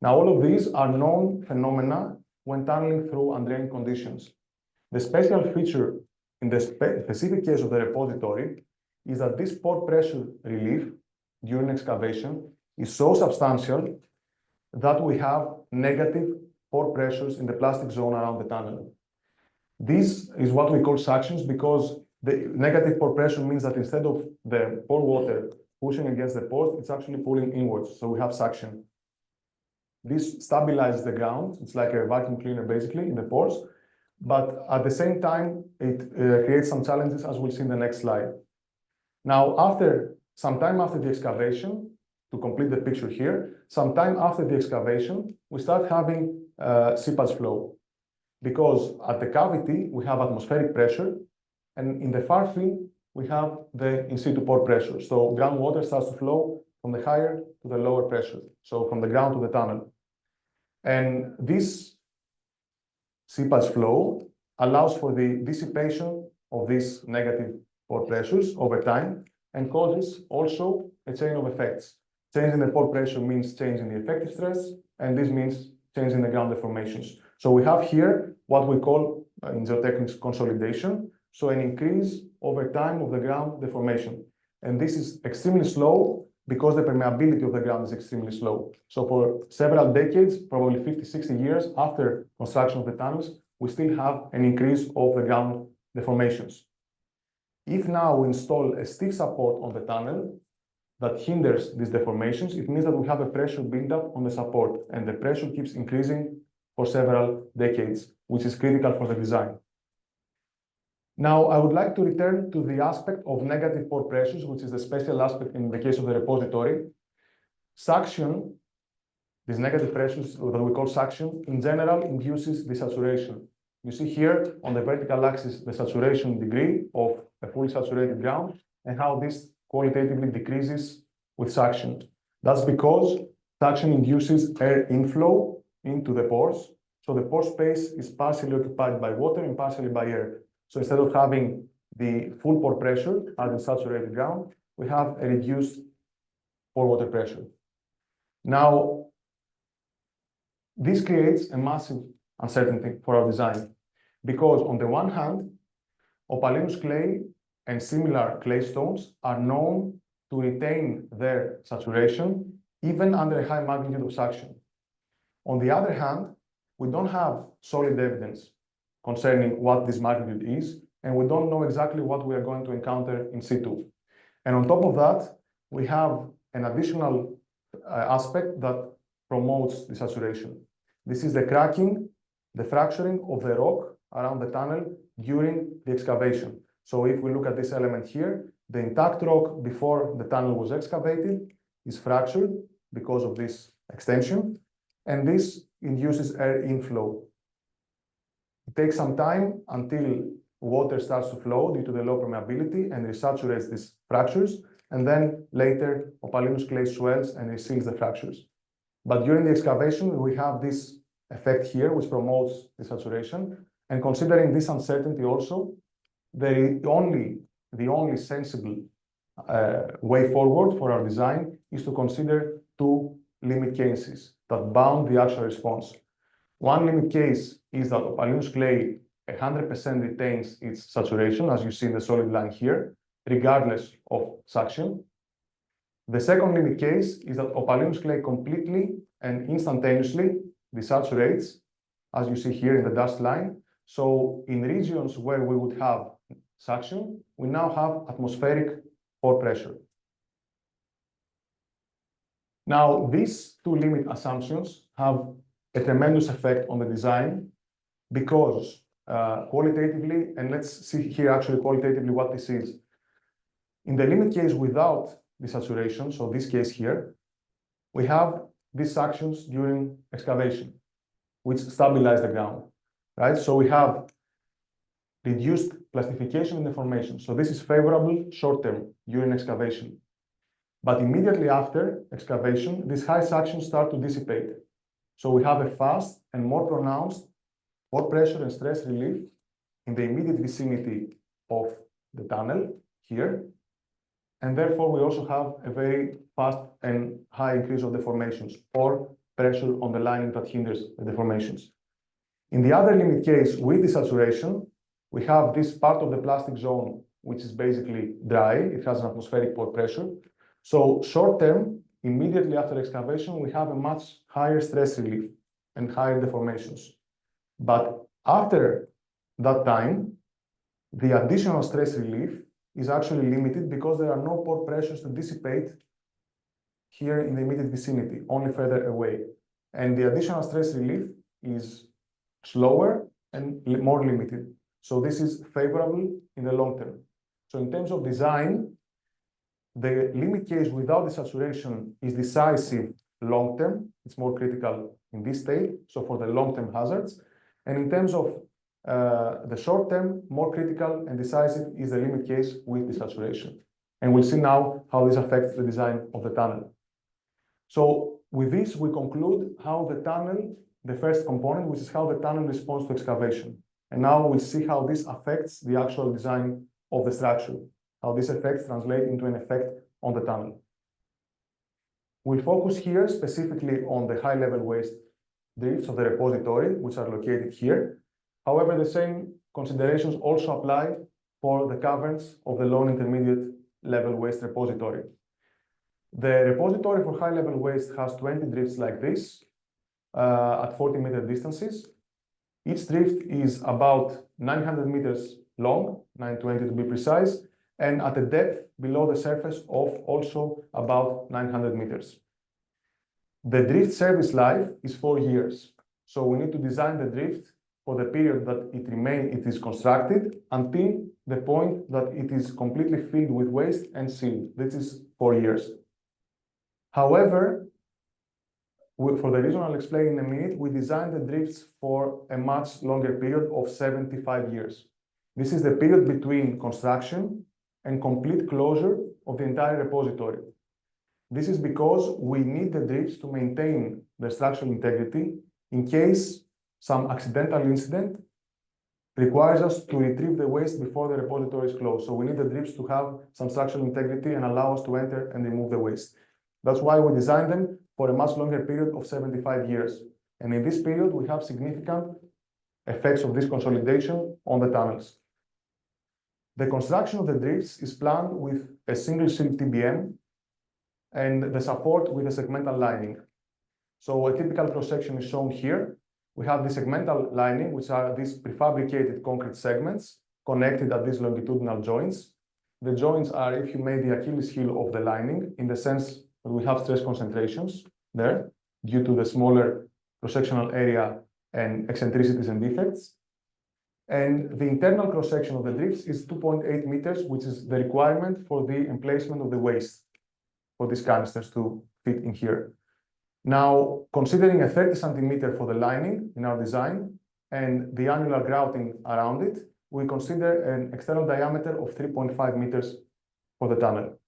Now, all of these are known phenomena when tunneling through undrained conditions. The special feature in the specific case of the repository is that this pore pressure relief during excavation is so substantial that we have negative pore pressures in the plastic zone around the tunnel. This is what we call suctions because the negative pore pressure means that instead of the pore water pushing against the pores, it's actually pulling inwards. So we have suction. This stabilizes the ground. It's like a vacuum cleaner basically in the pores. But at the same time, it creates some challenges as we'll see in the next slide. Now, sometime after the excavation, to complete the picture here, sometime after the excavation, we start having seepage flow. Because at the cavity, we have atmospheric pressure, and in the far field, we have the in situ pore pressure. So groundwater starts to flow from the higher to the lower pressure, so from the ground to the tunnel. And this seepage flow allows for the dissipation of these negative pore pressures over time and causes also a chain of effects. Change in the pore pressure means change in the effective stress, and this means change in the ground deformations. So we have here what we call in geotechnics consolidation, so an increase over time of the ground deformation. And this is extremely slow because the permeability of the ground is extremely slow. So for several decades, probably 50, 60 years after construction of the tunnels, we still have an increase of the ground deformations. If now we install a stiff support on the tunnel that hinders these deformations, it means that we have a pressure buildup on the support, and the pressure keeps increasing for several decades, which is critical for the design. Now, I would like to return to the aspect of negative pore pressures, which is the special aspect in the case of the repository. Suction, these negative pressures that we call suction, in general induces desaturation. You see here on the vertical axis the saturation degree of a fully saturated ground and how this qualitatively decreases with suction. That's because suction induces air inflow into the pores. So the pore space is partially occupied by water and partially by air. So instead of having the full pore pressure as in saturated ground, we have a reduced pore water pressure. Now, This creates a massive uncertainty for our design because on the one hand, opalina clay and similar clay stones are known to retain their saturation even under a high magnitude of suction. On the other hand, we don't have solid evidence concerning what this magnitude is, and we don't know exactly what we are going to encounter in situ. And on top of that, we have an additional aspect that promotes the saturation. This is the cracking, the fracturing of the rock around the tunnel during the excavation. So if we look at this element here, the intact rock before the tunnel was excavated is fractured because of this extension, and this induces air inflow. It takes some time until water starts to flow due to the low permeability and resaturates these fractures, and then later opalina clay swells and reseals the fractures. But during the excavation, we have this effect here, which promotes the saturation. And considering this uncertainty also, the only sensible way forward for our design is to consider two limit cases that bound the actual response. One limit case is that opalina clay 100% retains its saturation, as you see in the solid line here, regardless of suction. The second limit case is that opalina clay completely and instantaneously desaturates, as you see here in the dashed line. So in regions where we would have suction, we now have atmospheric pore pressure. Now, these two limit assumptions have a tremendous effect on the design because qualitatively, and let's see here actually qualitatively what this is. In the limit case without desaturation, so this case here, we have these suctions during excavation, which stabilize the ground, right? So we have reduced plastification in the formation. So this is favorable short-term during excavation. But immediately after excavation, these high suctions start to dissipate. So we have a fast and more pronounced pore pressure and stress relief in the immediate vicinity of the tunnel here. And therefore, we also have a very fast and high increase of deformations or pressure on the lining that hinders the deformations. In the other limit case with desaturation, we have this part of the plastic zone, which is basically dry. It has an atmospheric pore pressure. So short term, immediately after excavation, we have a much higher stress relief and higher deformations. But after that time, the additional stress relief is actually limited because there are no pore pressures to dissipate here in the immediate vicinity, only further away. And the additional stress relief is slower and more limited. So this is favorable in the long term. So in terms of design, the limit case without desaturation is decisive long term. It's more critical in this state, so for the long-term hazards. And in terms of the short term, more critical and decisive is the limit case with desaturation. And we'll see now how this affects the design of the tunnel. So with this, we conclude how the tunnel, the first component, which is how the tunnel responds to excavation. And now we'll see how this affects the actual design of the structure, how these effects translate into an effect on the tunnel. We'll focus here specifically on the high-level waste drifts of the repository, which are located here. However, the same considerations also apply for the caverns of the low and intermediate level waste repository. The repository for high-level waste has 20 drifts like this at 40-meter distances. Each drift is about 900 meters long, 920 to be precise, and at a depth below the surface of also about 900 meters. The drift service life is 4 years. So we need to design the drift for the period that it is constructed until the point that it is completely filled with waste and sealed. This is 4 years. However, for the reason I'll explain in a minute, we designed the drifts for a much longer period of 75 years. This is the period between construction and complete closure of the entire repository. This is because we need the drifts to maintain the structural integrity in case some accidental incident requires us to retrieve the waste before the repository is closed. So we need the drifts to have some structural integrity and allow us to enter and remove the waste. That's why we designed them for a much longer period of 75 years. And in this period, we have significant effects of this consolidation on the tunnels. The construction of the drifts is planned with a single shield TBM and the support with a segmental lining. So a typical cross-section is shown here. We have the segmental lining, which are these prefabricated concrete segments connected at these longitudinal joints. The joints are, if you may, the Achilles heel of the lining, in the sense that we have stress concentrations there due to the smaller cross-sectional area and eccentricities and defects. And the internal cross-section of the drifts is 2.8 meters, which is the requirement for the emplacement of the waste for these canisters to fit in here. Now, considering a 30 centimeter for the lining in our design and the annular grouting around it, we consider an external diameter of 3.5 meters for the tunnel.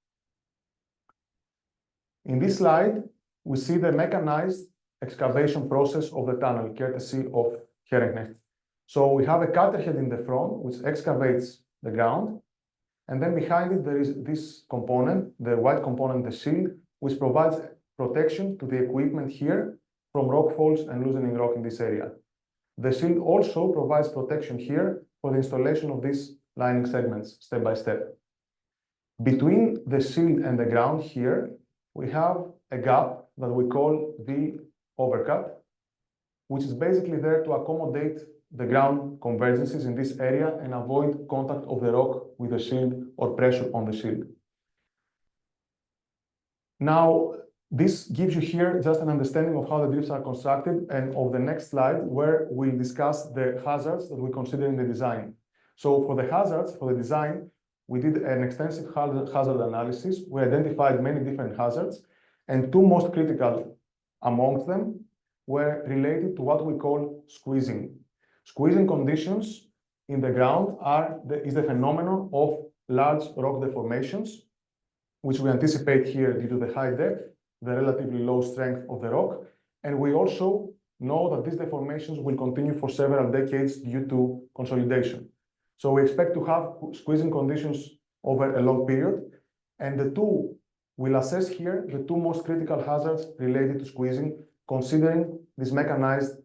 In this slide, we see the mechanized excavation process of the tunnel, courtesy of 𝗦𝗽𝗲𝗿. So we have a cutter head in the front, which excavates the ground. And then behind it, there is this component, the white component, the shield, which provides protection to the equipment here from rock falls and loosening rock in this area. The shield also provides protection here for the installation of these lining segments, step by step. Between the shield and the ground here, we have a gap that we call the overcut, which is basically there to accommodate the ground convergences in this area and avoid contact of the rock with the shield or pressure on the shield. Now, this gives you here just an understanding of how the drifts are constructed, and of the next slide, where we'll discuss the hazards that we consider in the design. So for the hazards, for the design, we did an extensive hazard analysis. We identified many different hazards, and two most critical amongst them were related to what we call squeezing. Squeezing conditions in the ground is the phenomenon of large rock deformations, which we anticipate here due to the high depth, the relatively low strength of the rock. And we also know that these deformations will continue for several decades due to consolidation. So we expect to have squeezing conditions over a long period. And we'll assess here the two most critical hazards related to squeezing, considering this mechanized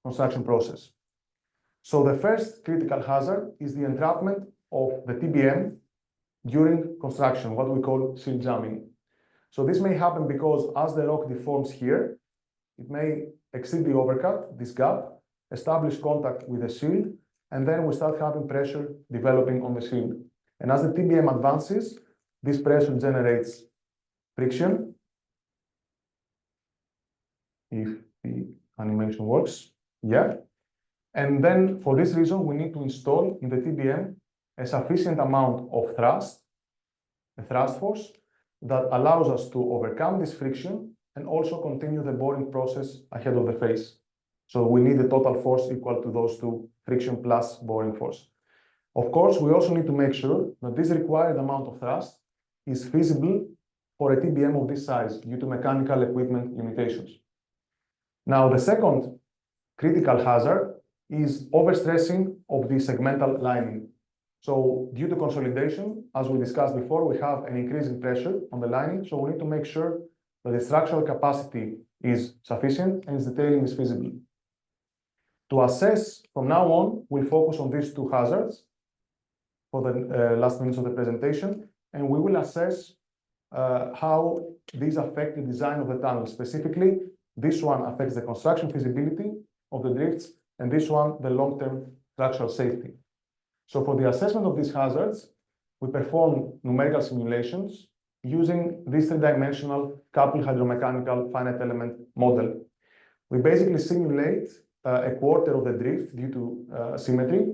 construction process. So the first critical hazard is the entrapment of the TBM during construction, what we call shield jamming. So this may happen because as the rock deforms here, it may exceed the overcut, this gap, establish contact with the shield, and then we start having pressure developing on the shield. And as the TBM advances, this pressure generates friction, if the animation works, yeah. And then for this reason, we need to install in the TBM a sufficient amount of thrust, a thrust force, that allows us to overcome this friction and also continue the boring process ahead of the face. So we need a total force equal to those two, friction plus boring force. Of course, we also need to make sure that this required amount of thrust is feasible for a TBM of this size due to mechanical equipment limitations. Now, the second critical hazard is overstressing of the segmental lining. So due to consolidation, as we discussed before, we have an increasing pressure on the lining. So we need to make sure that the structural capacity is sufficient and its detailing is feasible. To assess, from now on, we'll focus on these two hazards for the last minutes of the presentation, and we will assess how these affect the design of the tunnel. Specifically, this one affects the construction feasibility of the drifts, and this one, the long-term structural safety. So for the assessment of these hazards, we perform numerical simulations using this three-dimensional coupled hydromechanical finite element model. We basically simulate a quarter of the drift due to symmetry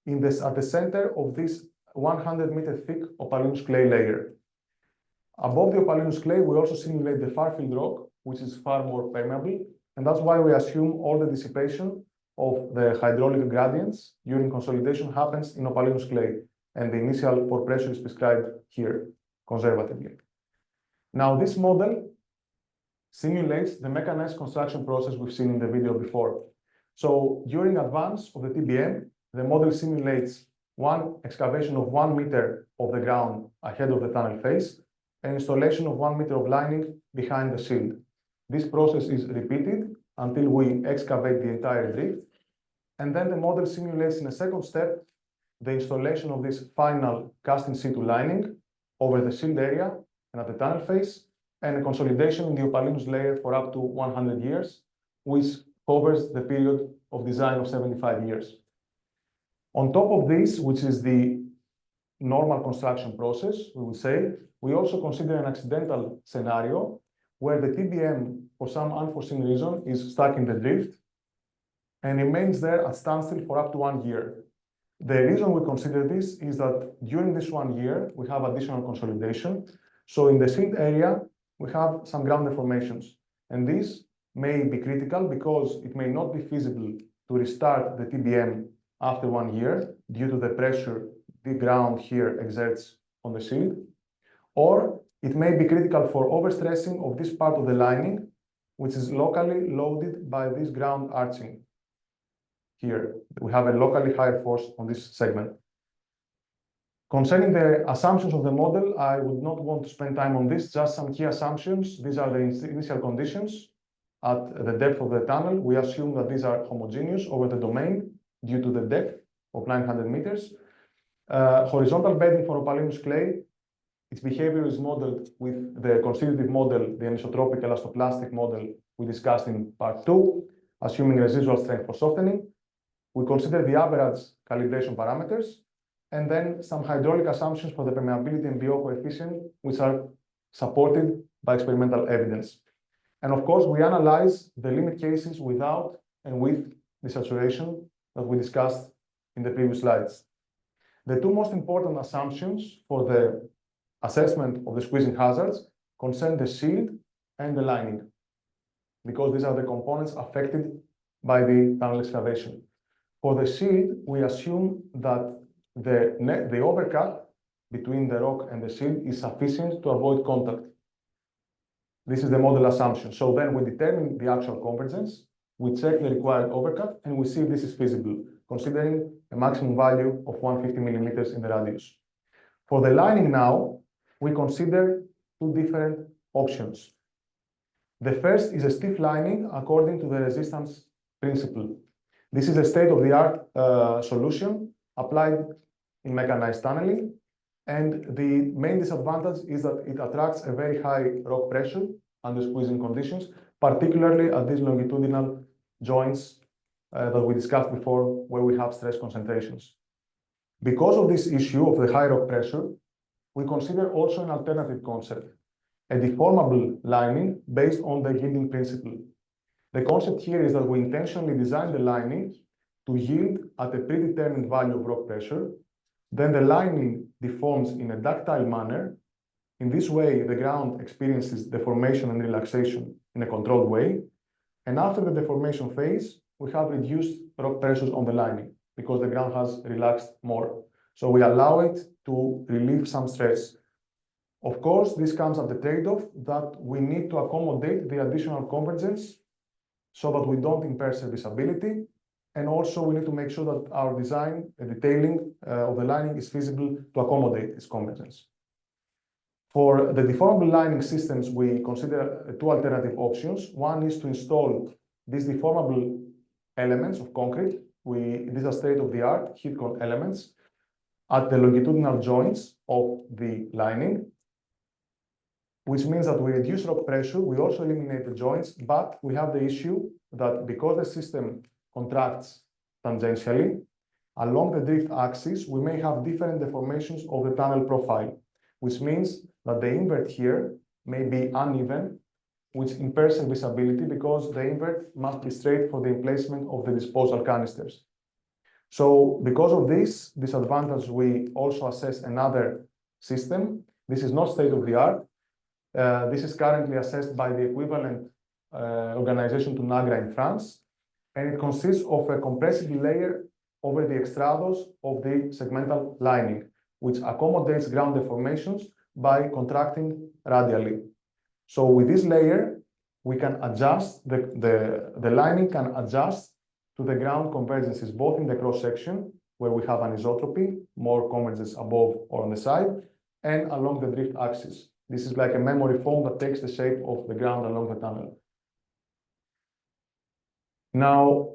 at the center of this 100-meter thick opalinoous clay layer. Above the opalinoous clay, we also simulate the far-field rock, which is far more permeable, and that's why we assume all the dissipation of the hydraulic gradients during consolidation happens in opalinoous clay, and the initial pore pressure is prescribed here conservatively. Now, this model simulates the mechanized construction process we've seen in the video before. So during advance of the TBM, the model simulates one excavation of 1 meter of the ground ahead of the tunnel face and installation of 1 meter of lining behind the shield. This process is repeated until we excavate the entire drift. And then the model simulates in a second step the installation of this final cast in situ lining over the sealed area and at the tunnel face, and a consolidation in the opalinous layer for up to 100 years, which covers the period of design of 75 years. On top of this, which is the normal construction process, we would say, we also consider an accidental scenario where the TBM, for some unforeseen reason, is stuck in the drift and remains there at standstill for up to 1 year. The reason we consider this is that during this 1 year, we have additional consolidation. So in the sealed area, we have some ground deformations. And this may be critical because it may not be feasible to restart the TBM after 1 year due to the pressure the ground here exerts on the sealed. Or it may be critical for overstressing of this part of the lining, which is locally loaded by this ground arching. Here, we have a locally higher force on this segment. Concerning the assumptions of the model, I would not want to spend time on this, just some key assumptions. These are the initial conditions. At the depth of the tunnel, we assume that these are homogeneous over the domain due to the depth of 900 meters. Horizontal bedding for opalinous clay. Its behavior is modeled with the constitutive model, the anisotropic elastoplastic model we discussed in part 2, assuming residual strength for softening. We consider the average calibration parameters, and then some hydraulic assumptions for the permeability and BO coefficient, which are supported by experimental evidence. And of course, we analyze the limit cases without and with the saturation that we discussed in the previous slides. The two most important assumptions for the assessment of the squeezing hazards concern the sealed and the lining, because these are the components affected by the tunnel excavation. For the sealed, we assume that the overcut between the rock and the sealed is sufficient to avoid contact. This is the model assumption. So then we determine the actual convergence, we check the required overcut, and we see if this is feasible, considering a maximum value of 150 millimeters in the radius. For the lining now, we consider two different options. The first is a stiff lining according to the resistance principle. This is a state-of-the-art solution applied in mechanized tunneling. And the main disadvantage is that it attracts a very high rock pressure under squeezing conditions, particularly at these longitudinal joints that we discussed before, where we have stress concentrations. Because of this issue of the high rock pressure, we consider also an alternative concept, a deformable lining based on the yielding principle. The concept here is that we intentionally design the lining to yield at a predetermined value of rock pressure. Then the lining deforms in a ductile manner. In this way, the ground experiences deformation and relaxation in a controlled way. And after the deformation phase, we have reduced rock pressures on the lining because the ground has relaxed more. So we allow it to relieve some stress. Of course, this comes at the trade-off that we need to accommodate the additional convergence so that we don't impair serviceability. And also, we need to make sure that our design, the detailing of the lining is feasible to accommodate this convergence. For the deformable lining systems, we consider two alternative options. One is to install these deformable elements of concrete. These are state-of-the-art heat-core elements at the longitudinal joints of the lining, which means that we reduce rock pressure. We also eliminate the joints, but we have the issue that because the system contracts tangentially, along the drift axis, we may have different deformations of the tunnel profile, which means that the invert here may be uneven, which impairs serviceability because the invert must be straight for the emplacement of the disposal canisters. So because of this disadvantage, we also assess another system. This is not state-of-the-art. This is currently assessed by the equivalent organization to NAGRA in France, and it consists of a compressive layer over the extrados of the segmental lining, which accommodates ground deformations by contracting radially. So with this layer, we can adjust, the lining can adjust to the ground convergences, both in the cross-section, where we have anisotropy, more convergence above or on the side, and along the drift axis. This is like a memory foam that takes the shape of the ground along the tunnel. Now,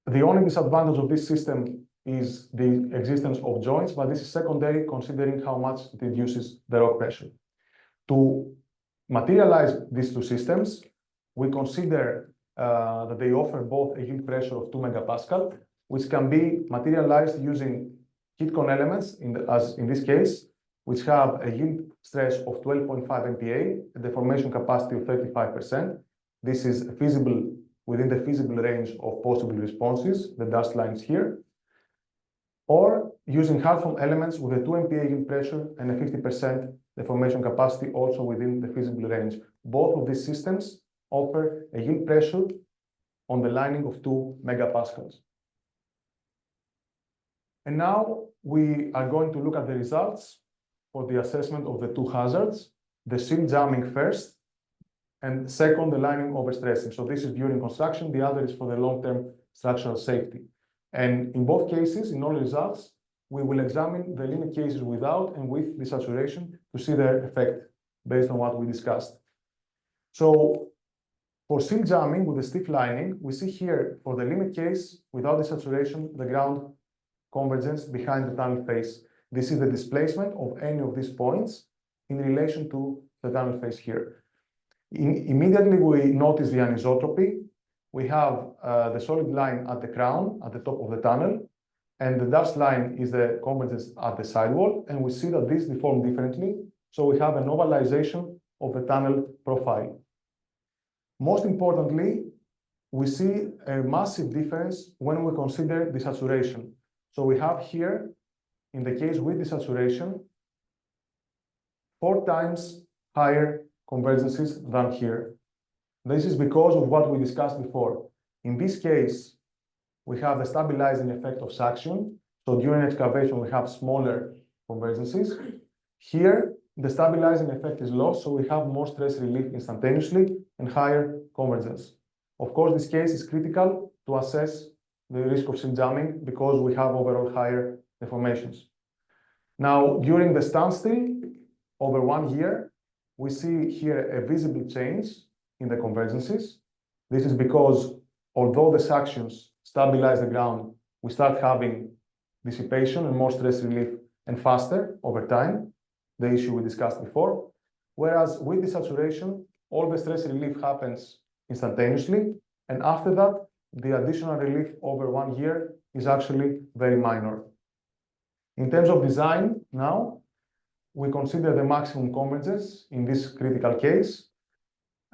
the only disadvantage of this system is the existence of joints, but this is secondary considering how much it reduces the rock pressure. To materialize these two systems, we consider that they offer both a yield pressure of 2 megapascal, which can be materialized using heat cone elements, as in this case, which have a yield stress of 12.5 MPa, a deformation capacity of 35%. This is feasible within the feasible range of possible responses, the dashed lines here, or using hard form elements with a 2 MPa yield pressure and a 50% deformation capacity also within the feasible range. Both of these systems offer a yield pressure on the lining of 2 megapascals. And now we are going to look at the results for the assessment of the two hazards, the sill jamming first, and second, the lining overstressing. So this is during construction, the other is for the long-term structural safety. And in both cases, in all results, we will examine the limit cases without and with desaturation to see their effect based on what we discussed. So for sill jamming with the stiff lining, we see here for the limit case without desaturation, the ground convergence behind the tunnel face. This is the displacement of any of these points in relation to the tunnel face here. Immediately we notice the anisotropy. We have the solid line at the crown, at the top of the tunnel, and the dashed line is the convergence at the sidewall, and we see that these deform differently, so we have an ovalization of the tunnel profile. Most importantly, we see a massive difference when we consider desaturation. So we have here, in the case with desaturation, 4 times higher convergences than here. This is because of what we discussed before. In this case, we have the stabilizing effect of suction. So during excavation, we have smaller convergences. Here, the stabilizing effect is lost, so we have more stress relief instantaneously and higher convergence. Of course, this case is critical to assess the risk of sill jamming because we have overall higher deformations. Now, during the standstill, over 1 year, we see here a visible change in the convergences. This is because although the suctions stabilize the ground, we start having dissipation and more stress relief and faster over time, the issue we discussed before. Whereas with desaturation, all the stress relief happens instantaneously, and after that, the additional relief over 1 year is actually very minor. In terms of design now, we consider the maximum convergence in this critical case,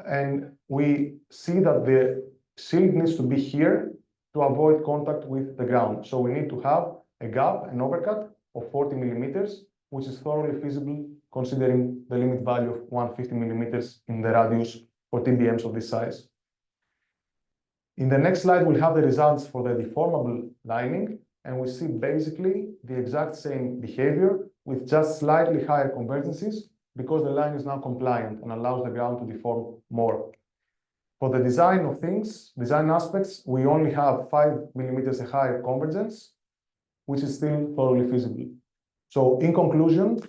and we see that the sill needs to be here to avoid contact with the ground. So we need to have a gap, an overcut of 40 millimeters, which is thoroughly feasible considering the limit value of 150 millimeters in the radius for TBMs of this size. In the next slide, we'll have the results for the deformable lining, and we see basically the exact same behavior with just slightly higher convergences because the line is now compliant and allows the ground to deform more. For the design of things, design aspects, we only have 5 millimeters a higher convergence, which is still thoroughly feasible. So in conclusion,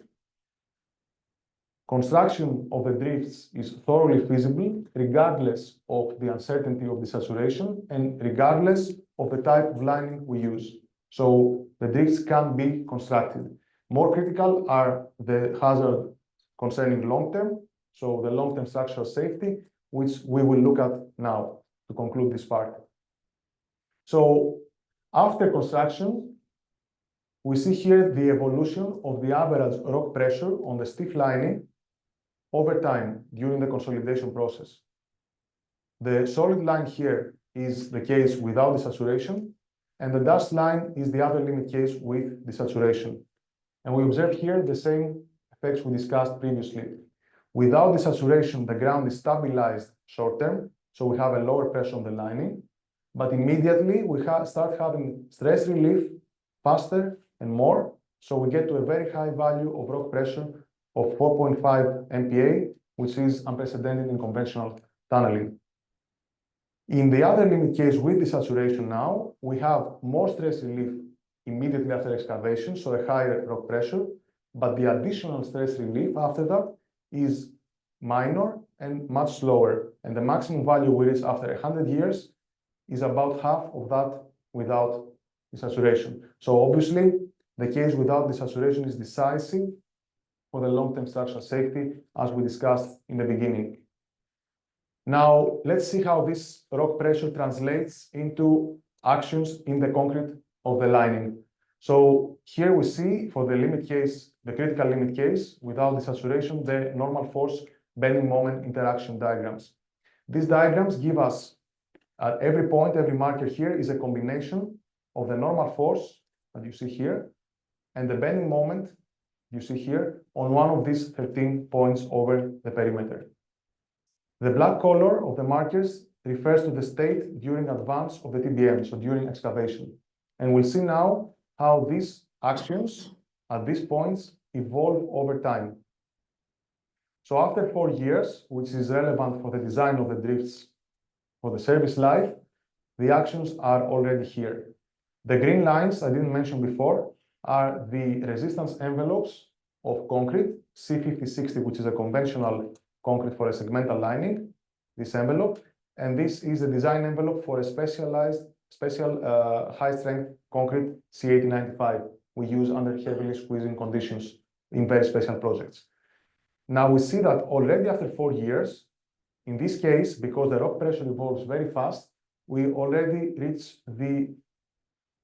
construction of the drifts is thoroughly feasible regardless of the uncertainty of desaturation and regardless of the type of lining we use. So the drifts can be constructed. More critical are the hazards concerning long-term, so the long-term structural safety, which we will look at now to conclude this part. So after construction, we see here the evolution of the average rock pressure on the stiff lining over time during the consolidation process. The solid line here is the case without desaturation, and the dashed line is the other limit case with desaturation. And we observe here the same effects we discussed previously. Without desaturation, the ground is stabilized short-term, so we have a lower pressure on the lining, but immediately we start having stress relief faster and more, so we get to a very high value of rock pressure of 4.5 MPa, which is unprecedented in conventional tunneling. In the other limit case with desaturation now, we have more stress relief immediately after excavation, so a higher rock pressure, but the additional stress relief after that is minor and much slower. And the maximum value we reach after 100 years is about half of that without desaturation. So obviously, the case without desaturation is decisive for the long-term structural safety, as we discussed in the beginning. Now, let's see how this rock pressure translates into actions in the concrete of the lining. So here we see for the limit case, the critical limit case, without desaturation, the normal force bending moment interaction diagrams. These diagrams give us at every point, every marker here is a combination of the normal force that you see here and the bending moment you see here on one of these 13 points over the perimeter. The black color of the markers refers to the state during advance of the TBM, so during excavation. And we'll see now how these actions at these points evolve over time. So after 4 years, which is relevant for the design of the drifts for the service life, the actions are already here. The green lines I didn't mention before are the resistance envelopes of concrete, C5060, which is a conventional concrete for a segmental lining, this envelope, and this is the design envelope for a special high-strength concrete C8095 we use under heavily squeezing conditions in very special projects. Now we see that already after 4 years, in this case, because the rock pressure evolves very fast, we already reach the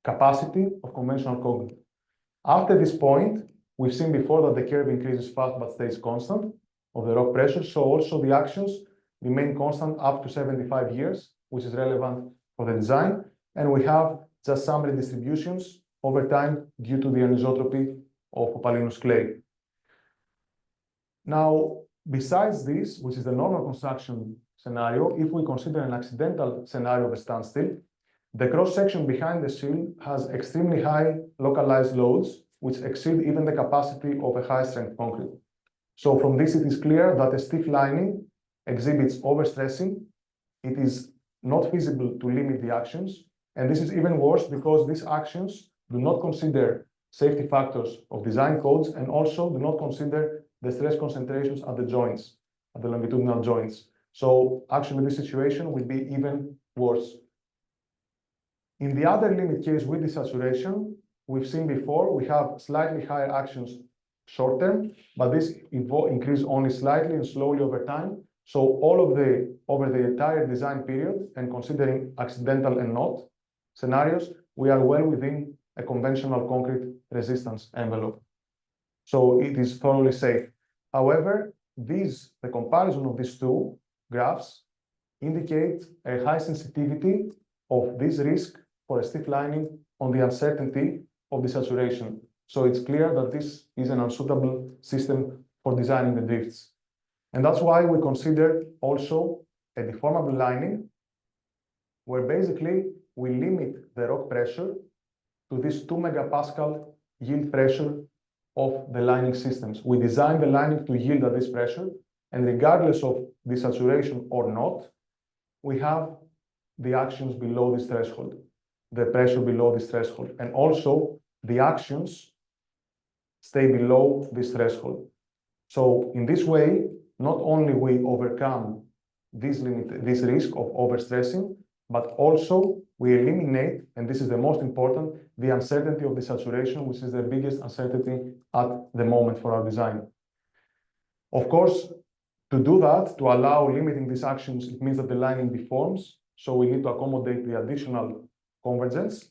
capacity of conventional concrete. After this point, we've seen before that the curve increases fast but stays constant of the rock pressure, so also the actions remain constant up to 75 years, which is relevant for the design, and we have just some redistributions over time due to the anisotropy of opalinous clay. Now, besides this, which is the normal construction scenario, if we consider an accidental scenario of a standstill, the cross-section behind the shield has extremely high localized loads, which exceed even the capacity of a high-strength concrete. So from this, it is clear that a stiff lining exhibits overstressing. It is not feasible to limit the actions. And this is even worse because these actions do not consider safety factors of design codes and also do not consider the stress concentrations at the joints, at the longitudinal joints. So actually, this situation will be even worse. In the other limit case with desaturation, we've seen before, we have slightly higher actions short term, but this increase only slightly and slowly over time. So all of over the entire design period, and considering accidental and not scenarios, we are well within a conventional concrete resistance envelope. So it is thoroughly safe. However, the comparison of these two graphs indicate a high sensitivity of this risk for a stiff lining on the uncertainty of desaturation. So it's clear that this is an unsuitable system for designing the drifts. And that's why we consider also a deformable lining, where basically we limit the rock pressure to this 2 megapascal yield pressure of the lining systems. We design the lining to yield at this pressure, and regardless of desaturation or not, we have the actions below this threshold, the pressure below this threshold, and also the actions stay below this threshold. So in this way, not only we overcome this risk of overstressing, but also we eliminate, and this is the most important, the uncertainty of desaturation, which is the biggest uncertainty at the moment for our design. Of course, to do that, to allow limiting these actions, it means that the lining deforms, so we need to accommodate the additional convergence.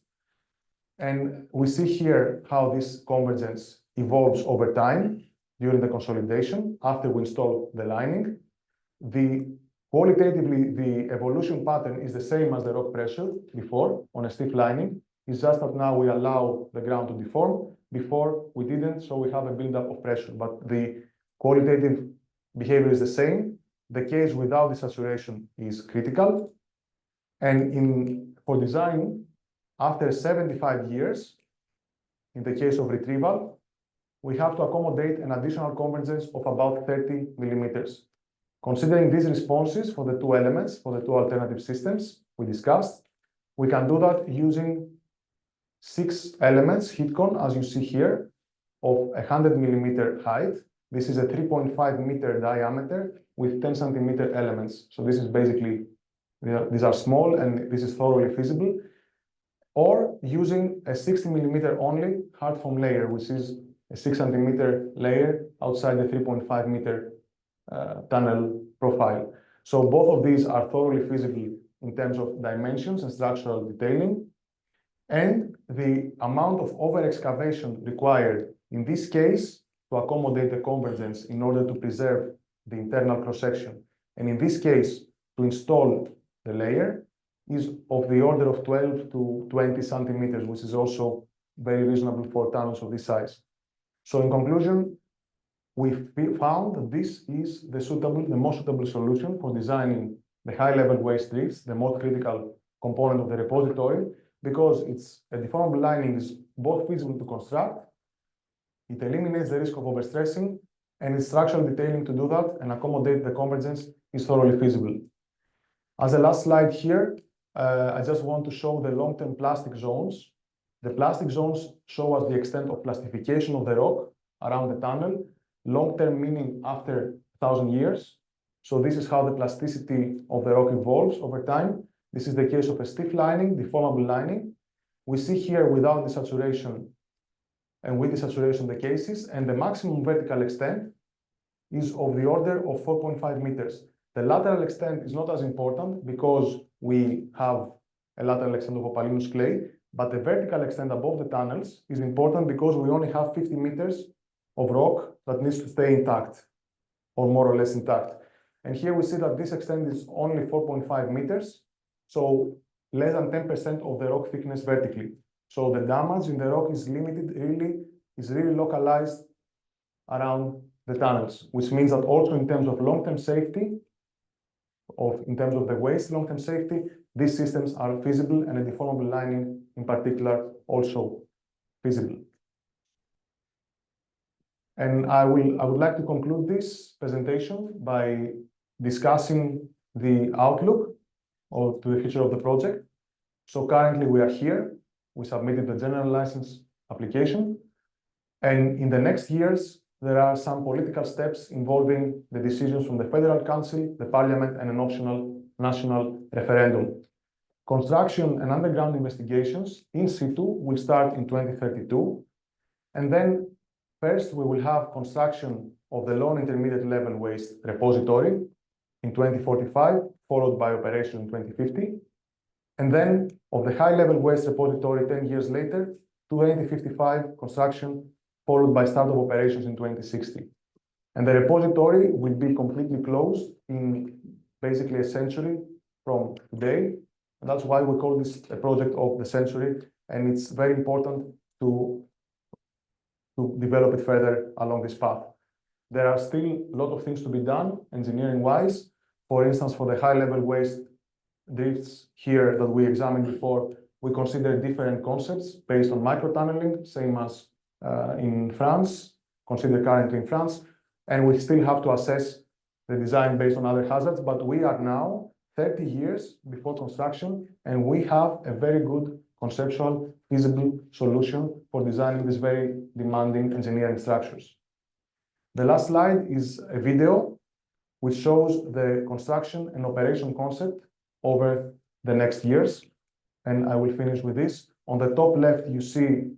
And we see here how this convergence evolves over time during the consolidation after we install the lining. Qualitatively, the evolution pattern is the same as the rock pressure before on a stiff lining. It's just that now we allow the ground to deform. Before we didn't, so we have a buildup of pressure, but the qualitative behavior is the same. The case without desaturation is critical. And for design, after 75 years, in the case of retrieval, we have to accommodate an additional convergence of about 30 millimeters. Considering these responses for the two elements, for the two alternative systems we discussed, we can do that using 6 elements, heat cone, as you see here, of 100 millimeter height. This is a 3.5 meter diameter with 10 centimeter elements. So this is basically These are small and this is thoroughly feasible. Or using a 60 millimeter only hard foam layer, which is a 6 centimeter layer outside the 3.5 meter tunnel profile. So both of these are thoroughly feasible in terms of dimensions and structural detailing. And the amount of over-excavation required in this case to accommodate the convergence in order to preserve the internal cross-section, and in this case to install the layer, is of the order of 12 to 20 centimeters, which is also very reasonable for tunnels of this size. So in conclusion, we found that this is the most suitable solution for designing the high-level waste drifts, the most critical component of the repository, because it's a deformable lining is both feasible to construct, it eliminates the risk of overstressing, and its structural detailing to do that and accommodate the convergence is thoroughly feasible. As a last slide here, I just want to show the long-term plastic zones. The plastic zones show us the extent of plastification of the rock around the tunnel, long-term meaning after 1,000 years. So this is how the plasticity of the rock evolves over time. This is the case of a stiff lining, deformable lining. We see here without desaturation and with desaturation the cases, and the maximum vertical extent is of the order of 4.5 meters. The lateral extent is not as important because we have a lateral extent of opalinaceous clay, but the vertical extent above the tunnels is important because we only have 50 meters of rock that needs to stay intact, or more or less intact. And here we see that this extent is only 4.5 meters, so less than 10% of the rock thickness vertically. So the damage in the rock is limited, really localized around the tunnels, which means that also in terms of long-term safety, in terms of the waste long-term safety, these systems are feasible, and a deformable lining in particular also feasible. And I would like to conclude this presentation by discussing the outlook to the future of the project. So currently we are here. We submitted the general license application. And in the next years, there are some political steps involving the decisions from the Federal Council, the Parliament, and an optional national referendum. Construction and underground investigations in situ will start in 2032. And then first, we will have construction of the low and intermediate level waste repository in 2045, followed by operation in 2050. And then of the high level waste repository 10 years later, 2055 construction, followed by start of operations in 2060. And the repository will be completely closed in basically a century from today. And that's why we call this a project of the century. And it's very important to develop it further along this path. There are still a lot of things to be done engineering-wise. For instance, for the high-level waste drifts here that we examined before, we consider different concepts based on microtunneling, same as in France, considered currently in France. And we still have to assess the design based on other hazards, but we are now 30 years before construction, and we have a very good conceptual, feasible solution for designing these very demanding engineering structures. The last slide is a video which shows the construction and operation concept over the next years. And I will finish with this. On the top left, you see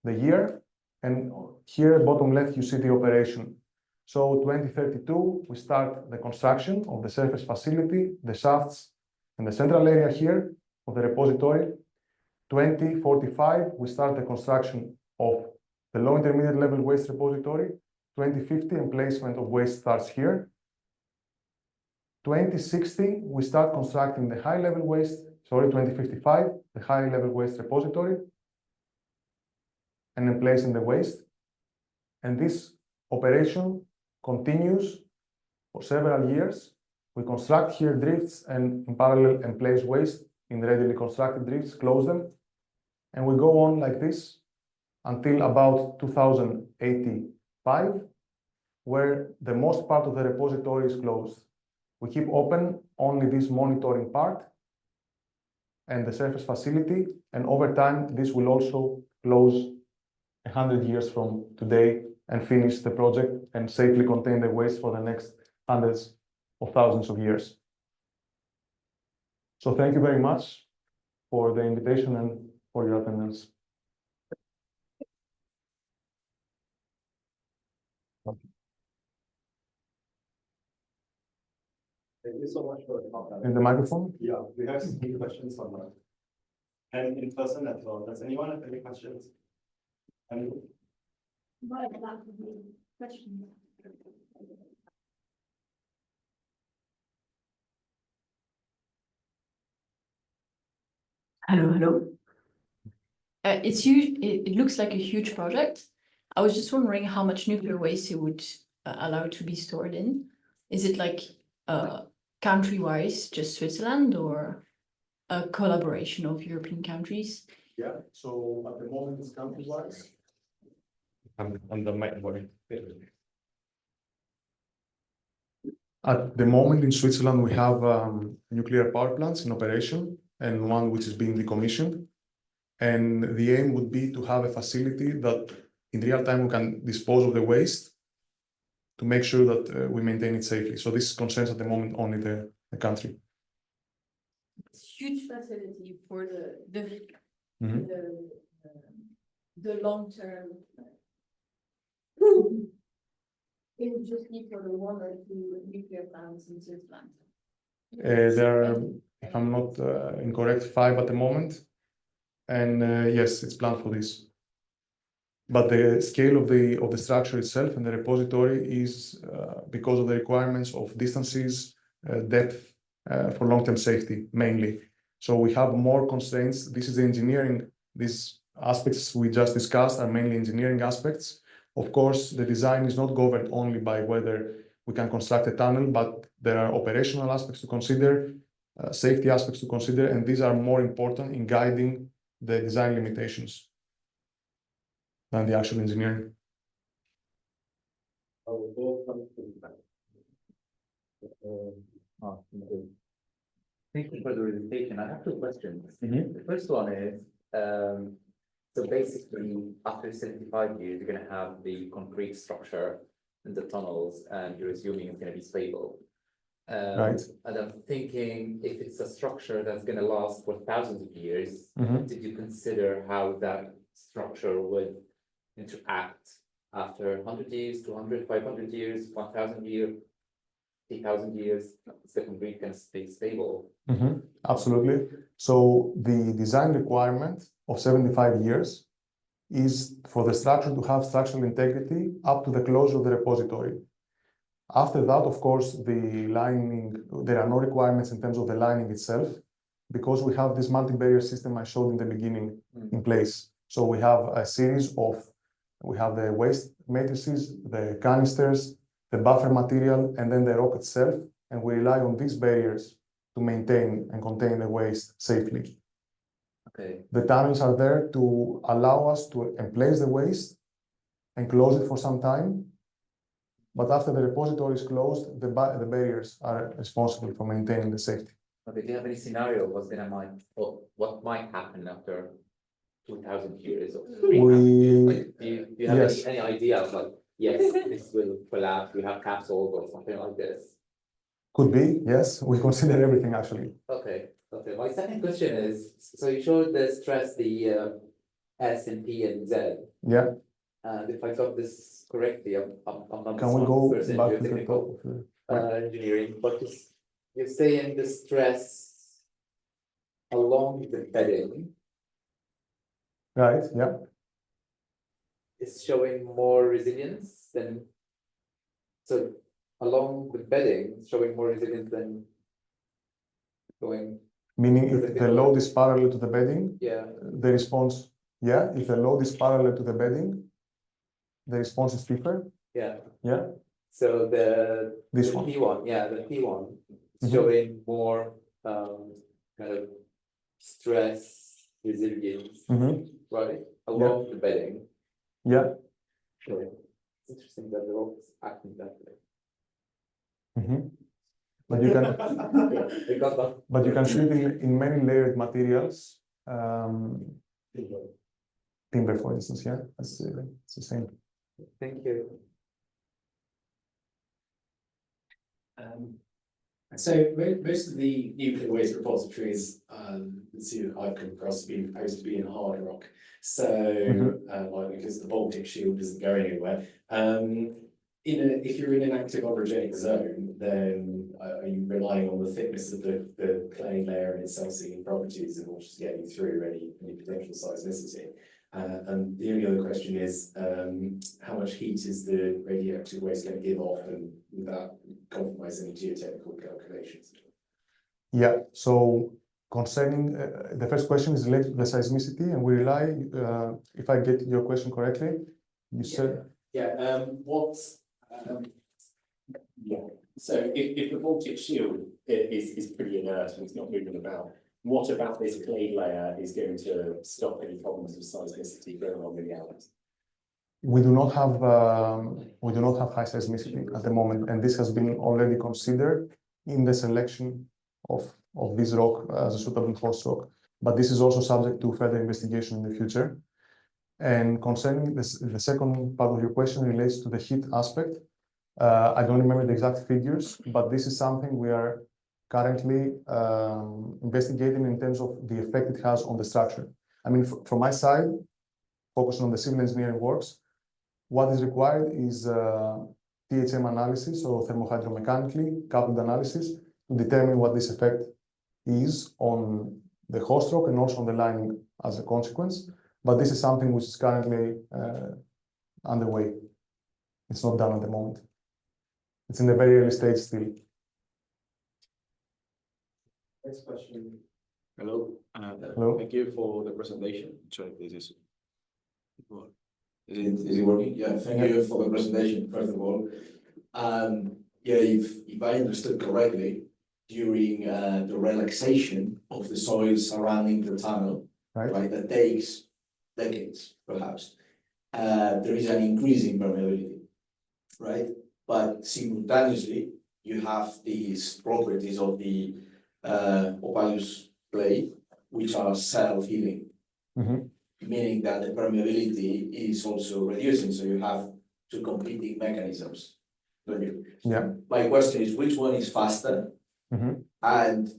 the year, and here, bottom left, you see the operation. So 2032, we start the construction of the surface facility, the shafts, and the central area here of the repository. 2045, we start the construction of the low intermediate level waste repository. 2050, emplacement of waste starts here. 2060, we start constructing the high level waste, 2055, the high level waste repository, and emplacing the waste. And this operation continues for several years. We construct here drifts and in parallel emplace waste in readily constructed drifts, close them. And we go on like this until about 2085, where the most part of the repository is closed. We keep open only this monitoring part and the surface facility, and over time, this will also close 100 years from today and finish the project and safely contain the waste for the next hundreds of thousands of years. So thank you very much for the invitation and for your attendance. Thank you so much for the talk. In the microphone? Yeah, we have some questions online. And in person as well. Does anyone have any questions? Anyone? Hello. It looks like a huge project. I was just wondering how much nuclear waste it would allow to be stored in. Is it like country-wise, just Switzerland, or a collaboration of European countries? Yeah, so at the moment it's country-wise. I'm the mic boy. At the moment in Switzerland, we have nuclear power plants in operation and one which is being decommissioned. And the aim would be to have a facility that in real time we can dispose of the waste to make sure that we maintain it safely. So this concerns at the moment only the country. Huge facility for Mhm. the long term. It would just be for the one or two nuclear plants in Switzerland. There are, if I'm not incorrect, 5 at the moment. And yes, it's planned for this. But the scale of the structure itself and the repository is because of the requirements of distances, depth for long-term safety mainly. So we have more constraints. This is the engineering. These aspects we just discussed are mainly engineering aspects. Of course, the design is not governed only by whether we can construct a tunnel, but there are operational aspects to consider, safety aspects to consider, and these are more important in guiding the design limitations than the actual engineering. Thank you for the presentation. I have two questions. Mhm. The first one is, so basically, after 75 years, you're going to have the concrete structure in the tunnels, and you're assuming it's going to be stable. Right. And I'm thinking, if it's a structure that's going to last for thousands of years, Mhm. did you consider how that structure would interact after 100 years, 200, 500 years, 1,000 years, 3,000 years? Is the concrete going to stay stable? Absolutely. So the design requirement of 75 years is for the structure to have structural integrity up to the closure of the repository. After that, of course, the lining, there are no requirements in terms of the lining itself, because we have this multi-barrier system I showed in the beginning in place. So we have a series of, we have the waste matrices, the canisters, the buffer material, and then the rock itself, and we rely on these barriers to maintain and contain the waste safely. Okay. The tunnels are there to allow us to emplace the waste and close it for some time. But after the repository is closed, the barriers are responsible for maintaining the safety. Okay, do you have any scenario what might happen after 2,000 years or 3,000 years? Like, do you have Yes. any idea of like, yes, this will collapse, we have capsules or something like this? Could be, yes. We consider everything actually. Okay. My second question is, so you showed the stress, the S and P and Z. Yeah. And if I got this correctly, I'm not Can we go back to the top of the engineering, but you're saying the stress along the bedding right? Yeah. is showing more resilience than, so along the bedding is showing more resilience than going. Meaning if the load is parallel to the bedding, Yeah. the response, yeah. If the load is parallel to the bedding, the response is stiffer. Yeah. Yeah. So the This one. P1, yeah, the P1 is showing more kind of stress resilience, right? Along the bedding. Yeah. Sure. It's interesting that the rock is acting that way. But you can, Because of but you can see it in many layered materials. Timber, for instance, yeah, it's the same. Thank you. So most of the nuclear waste repositories that I've come across have been proposed to be in hard rock. So like because the Baltic shield isn't going anywhere. If you're in an active orogenic zone, then are you relying on the thickness of the clay layer and its self-sealing properties in order to get you through any potential seismicity? And the only other question is, how much heat is the radioactive waste going to give off, and without compromising any geotechnical calculations? Yeah, so concerning the first question is related to the seismicity, and we rely, if I get your question correctly, you said. So if the Baltic shield is pretty inert and it's not moving about, what about this clay layer is going to stop any problems of seismicity going on in the Alps? We do not have high seismicity at the moment, and this has been already considered in the selection of this rock as a suitable host rock. But this is also subject to further investigation in the future. And concerning the second part of your question relates to the heat aspect. I don't remember the exact figures, but this is something we are currently investigating in terms of the effect it has on the structure. I mean, from my side, focusing on the civil engineering works, what is required is THM analysis, or thermohydromechanically coupled analysis, to determine what this effect is on the host rock and also on the lining as a consequence. But this is something which is currently underway. It's not done at the moment. It's in the very early stage still. Next question. Hello. Hello. Thank you for the presentation. Sorry, this is. Is it working? Yeah, thank you for the presentation, first of all. Yeah, if I understood correctly, during the relaxation of the soil surrounding the tunnel, right, that takes decades, perhaps, there is an increase in permeability, right? But simultaneously, you have these properties of the opalous clay, which are self-healing, meaning that the permeability is also reducing. So you have two competing mechanisms. Yeah. My question is, which one is faster? And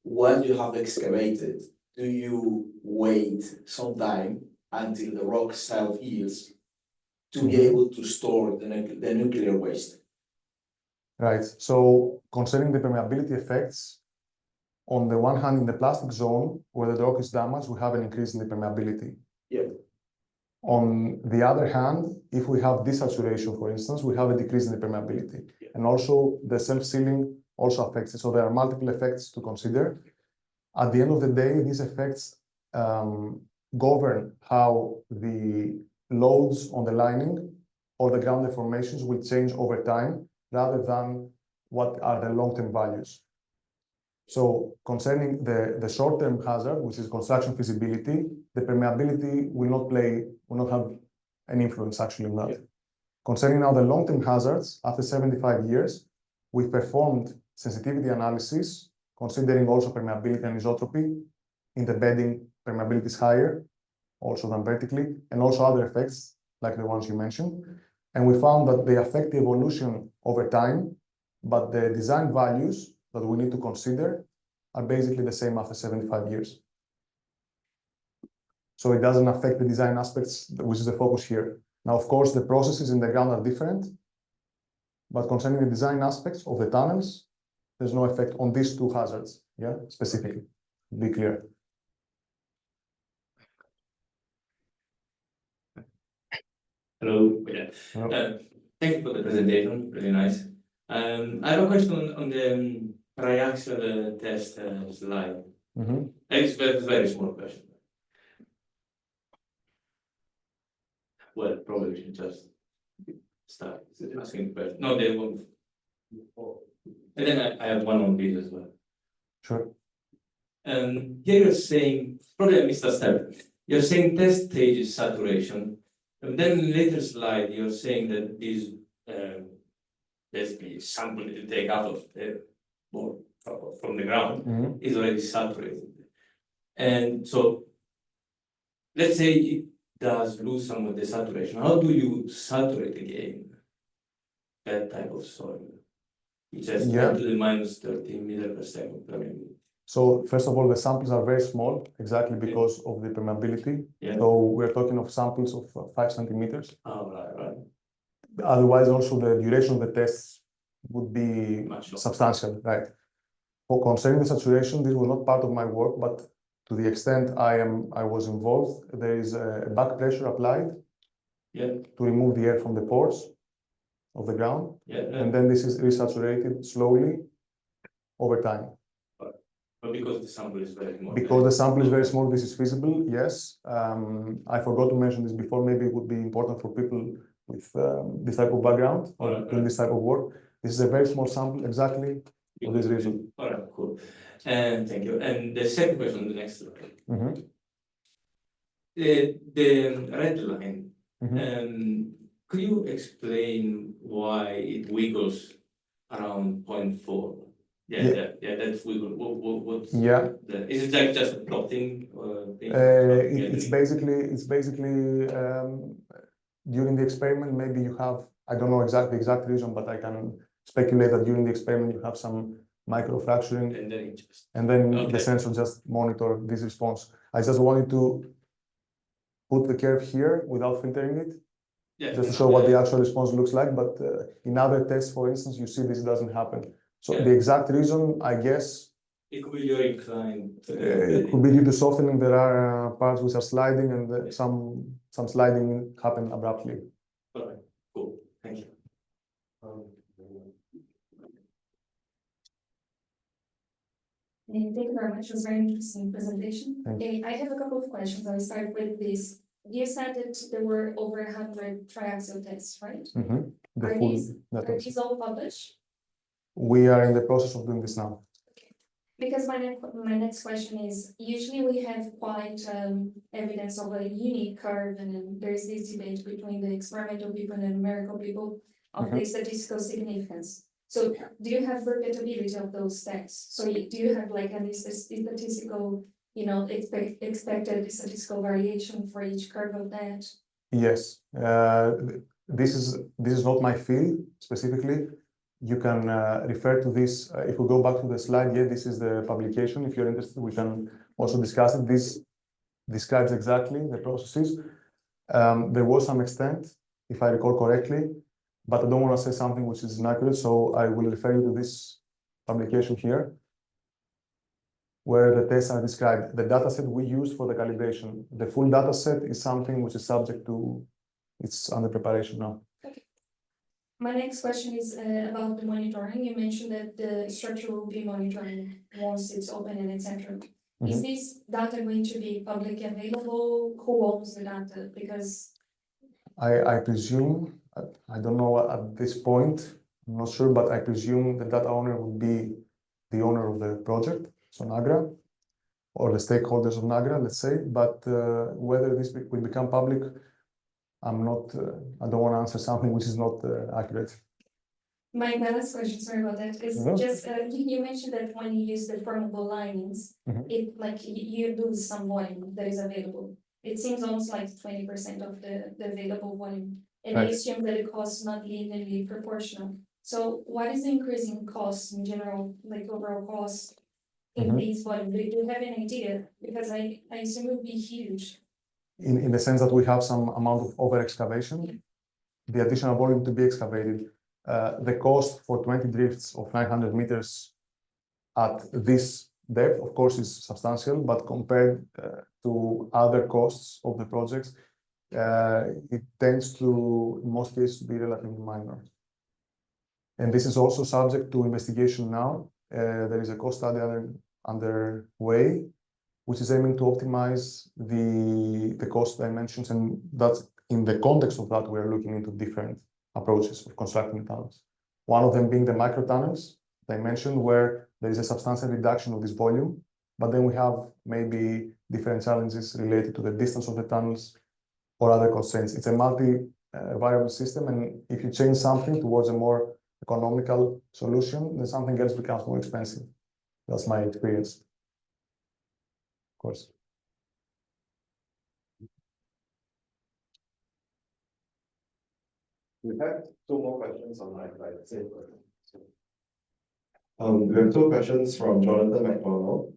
when you have excavated, do you wait some time until the rock self-heals to be able to store the nuclear waste? Right. So concerning the permeability effects, on the one hand, in the plastic zone, where the rock is damaged, we have an increase in the permeability. Yeah. On the other hand, if we have desaturation, for instance, we have a decrease in the permeability. Yeah. And also the self-sealing also affects it. So there are multiple effects to consider. At the end of the day, these effects govern how the loads on the lining or the ground deformations will change over time, rather than what are the long-term values. So concerning the short-term hazard, which is construction feasibility, the permeability will not have an influence actually on that. Yeah. Concerning now the long-term hazards, after 75 years, we performed sensitivity analysis, considering also permeability and isotropy. In the bedding, permeability is higher, also than vertically, and also other effects, like the ones you mentioned. And we found that they affect the evolution over time, but the design values that we need to consider are basically the same after 75 years. So it doesn't affect the design aspects, which is the focus here. Now, of course, the processes in the ground are different, but concerning the design aspects of the tunnels, there's no effect on these two hazards, yeah, specifically, to be clear. Hello. Yeah. Hello. Thank you for the presentation. Really nice. I have a question on the triaxial test slide. It's a very small question. Well, probably we should just start asking questions. No, they won't. And then I have one on this as well. Sure. Here you're saying, probably I missed a step. You're saying test stage is saturation. And then in the later slide, you're saying that this basically sample that you take out of the or from the ground is already saturated. And so let's say it does lose some of the saturation. How do you saturate again that type of soil? It has Yeah. 10 to the minus 13 meter per second per minute. So first of all, the samples are very small, exactly because of the permeability. Yeah. So we're talking of samples of 5 centimeters. Oh, right. Otherwise, also the duration of the tests would be Much longer. substantial, right? For concerning the saturation, this was not part of my work, but to the extent I was involved, there is a back pressure applied Yeah, to remove the air from the pores of the ground, yeah. and then this is resaturated slowly over time. But because the sample is very small. Because the sample is very small, this is feasible, yes. I forgot to mention this before, maybe it would be important for people with this type of background or Alright, doing this type of work. This is a very small sample, exactly for this reason. All right, cool. And thank you. And the second question, the next slide. Mhm, The red line, mhm. could you explain why it wiggles around 0.4? Yeah. That's wiggle. What's Yeah. is it like just a plotting thing? It's basically during the experiment, maybe you have, I don't know the exact reason, but I can speculate that during the experiment you have some microfracturing, And then it just and then Okay. the sensor just monitor this response. I just wanted to put the curve here without filtering it, just to show what the actual response looks like. But in other tests, for instance, you see this doesn't happen. So Yeah. the exact reason, I guess, it could be your inclined. it could be due to softening. There are parts which are sliding, and some sliding happen abruptly. All right, cool. Thank you. Thank you very much. It was a very interesting presentation. Thank I have a couple of questions. I'll start with this. You said that there were over 100 triaxial tests, right? Mhm. The Are full these- data. Are these all published? We are in the process of doing this now. Because my next question is, usually we have quite evidence of a unique curve, and then there's this debate between the experimental people and the numerical people of the statistical significance. So do you have repeatability of those tests? So do you have like any statistical, expected statistical variation for each curve of that? Yes. This is not my field specifically. You can refer to this. If we go back to the slide, yeah, this is the publication. If you're interested, we can also discuss it. This describes exactly the processes. There was some extent, if I recall correctly, but I don't want to say something which is inaccurate, so I will refer you to this publication here, where the tests are described. The dataset we used for the calibration, the full dataset is something which is subject to, it's under preparation now. My next question is about the monitoring. You mentioned that the structure will be monitoring once it's open and etc. Is this data going to be publicly available? Who owns the data? Because I presume, I don't know at this point, I'm not sure, but I presume the data owner would be the owner of the project, so NAGRA, or the stakeholders of NAGRA, let's say. But whether this will become public, I'm not, I don't want to answer something which is not accurate. my last question, sorry about that, is just you mentioned that when you use the permeable linings, it like you lose some volume that is available. It seems almost like 20% of the available volume, and I assume that the cost is not linearly proportional. So what is the increasing cost in general, like overall cost in these volumes? Do you have an idea? Because I assume it would be huge. In the sense that we have some amount of over excavation, the additional volume to be excavated, the cost for 20 drifts of 900 meters at this depth, of course, is substantial, but compared to other costs of the projects, it tends to, in most cases, be relatively minor. And this is also subject to investigation now. There is a cost study underway, which is aiming to optimize the cost dimensions, and that's in the context of that, we're looking into different approaches of constructing tunnels. One of them being the micro tunnels dimension, where there is a substantial reduction of this volume, but then we have maybe different challenges related to the distance of the tunnels or other constraints. It's a multi-variable system, and if you change something towards a more economical solution, then something else becomes more expensive. That's my experience. Of course. We have two more questions on my side. We have two questions from Jonathan McDonald.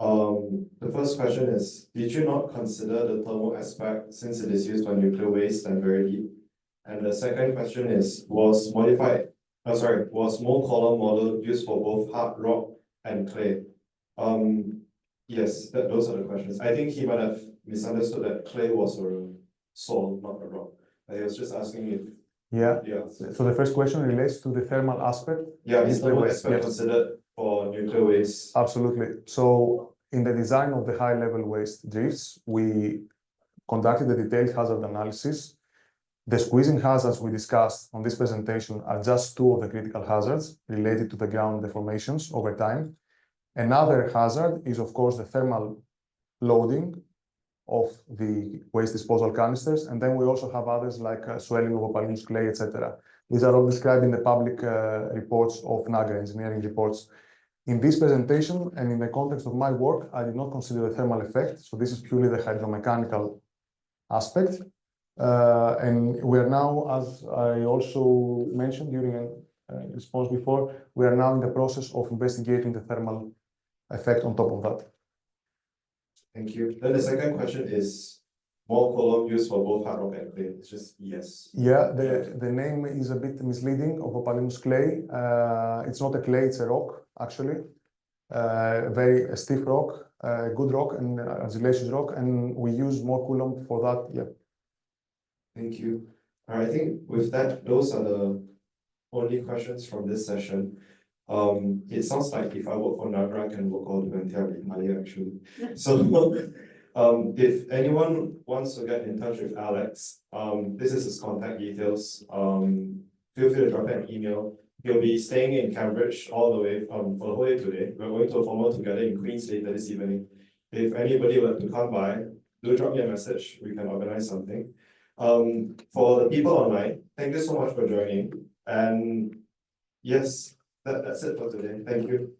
The first question is, did you not consider the thermal aspect since it is used for nuclear waste and very deep? And the second question is, was mole column model used for both hard rock and clay? Yes, those are the questions. I think he might have misunderstood that clay was a soil, not a rock. He was just asking if, Yeah. yeah. So the first question relates to the thermal aspect. Yeah, is nuclear thermal waste, aspect yes. considered for nuclear waste? Absolutely. So in the design of the high-level waste drifts, we conducted a detailed hazard analysis. The squeezing hazards we discussed on this presentation are just two of the critical hazards related to the ground deformations over time. Another hazard is, of course, the thermal loading of the waste disposal canisters. And then we also have others like swelling of opalinous clay, etc. These are all described in the public reports of NAGRA, engineering reports. In this presentation and in the context of my work, I did not consider the thermal effect. So this is purely the hydromechanical aspect. And we are now, as I also mentioned during a response before, we are now in the process of investigating the thermal effect on top of that. Thank you. Then the second question is, mole column used for both hard rock and clay? It's just yes. Yeah, the name is a bit misleading of opalinous clay. It's not a clay, it's a rock, actually. Very stiff rock, good rock and argillaceous rock, and we use more coulomb for that. Yeah. Thank you. All right, I think with that, those are the only questions from this session. It sounds like if I work for NAGRA, I can work all the way until retire, actually. So, if anyone wants to get in touch with Alex, this is his contact details. Feel free to drop an email. He'll be staying in Cambridge all the way for the whole day today. We're going to a formal together in Queens later this evening. If anybody would like to come by, do drop me a message. We can organize something. For the people online, thank you so much for joining. And yes, that's it for today. Thank you.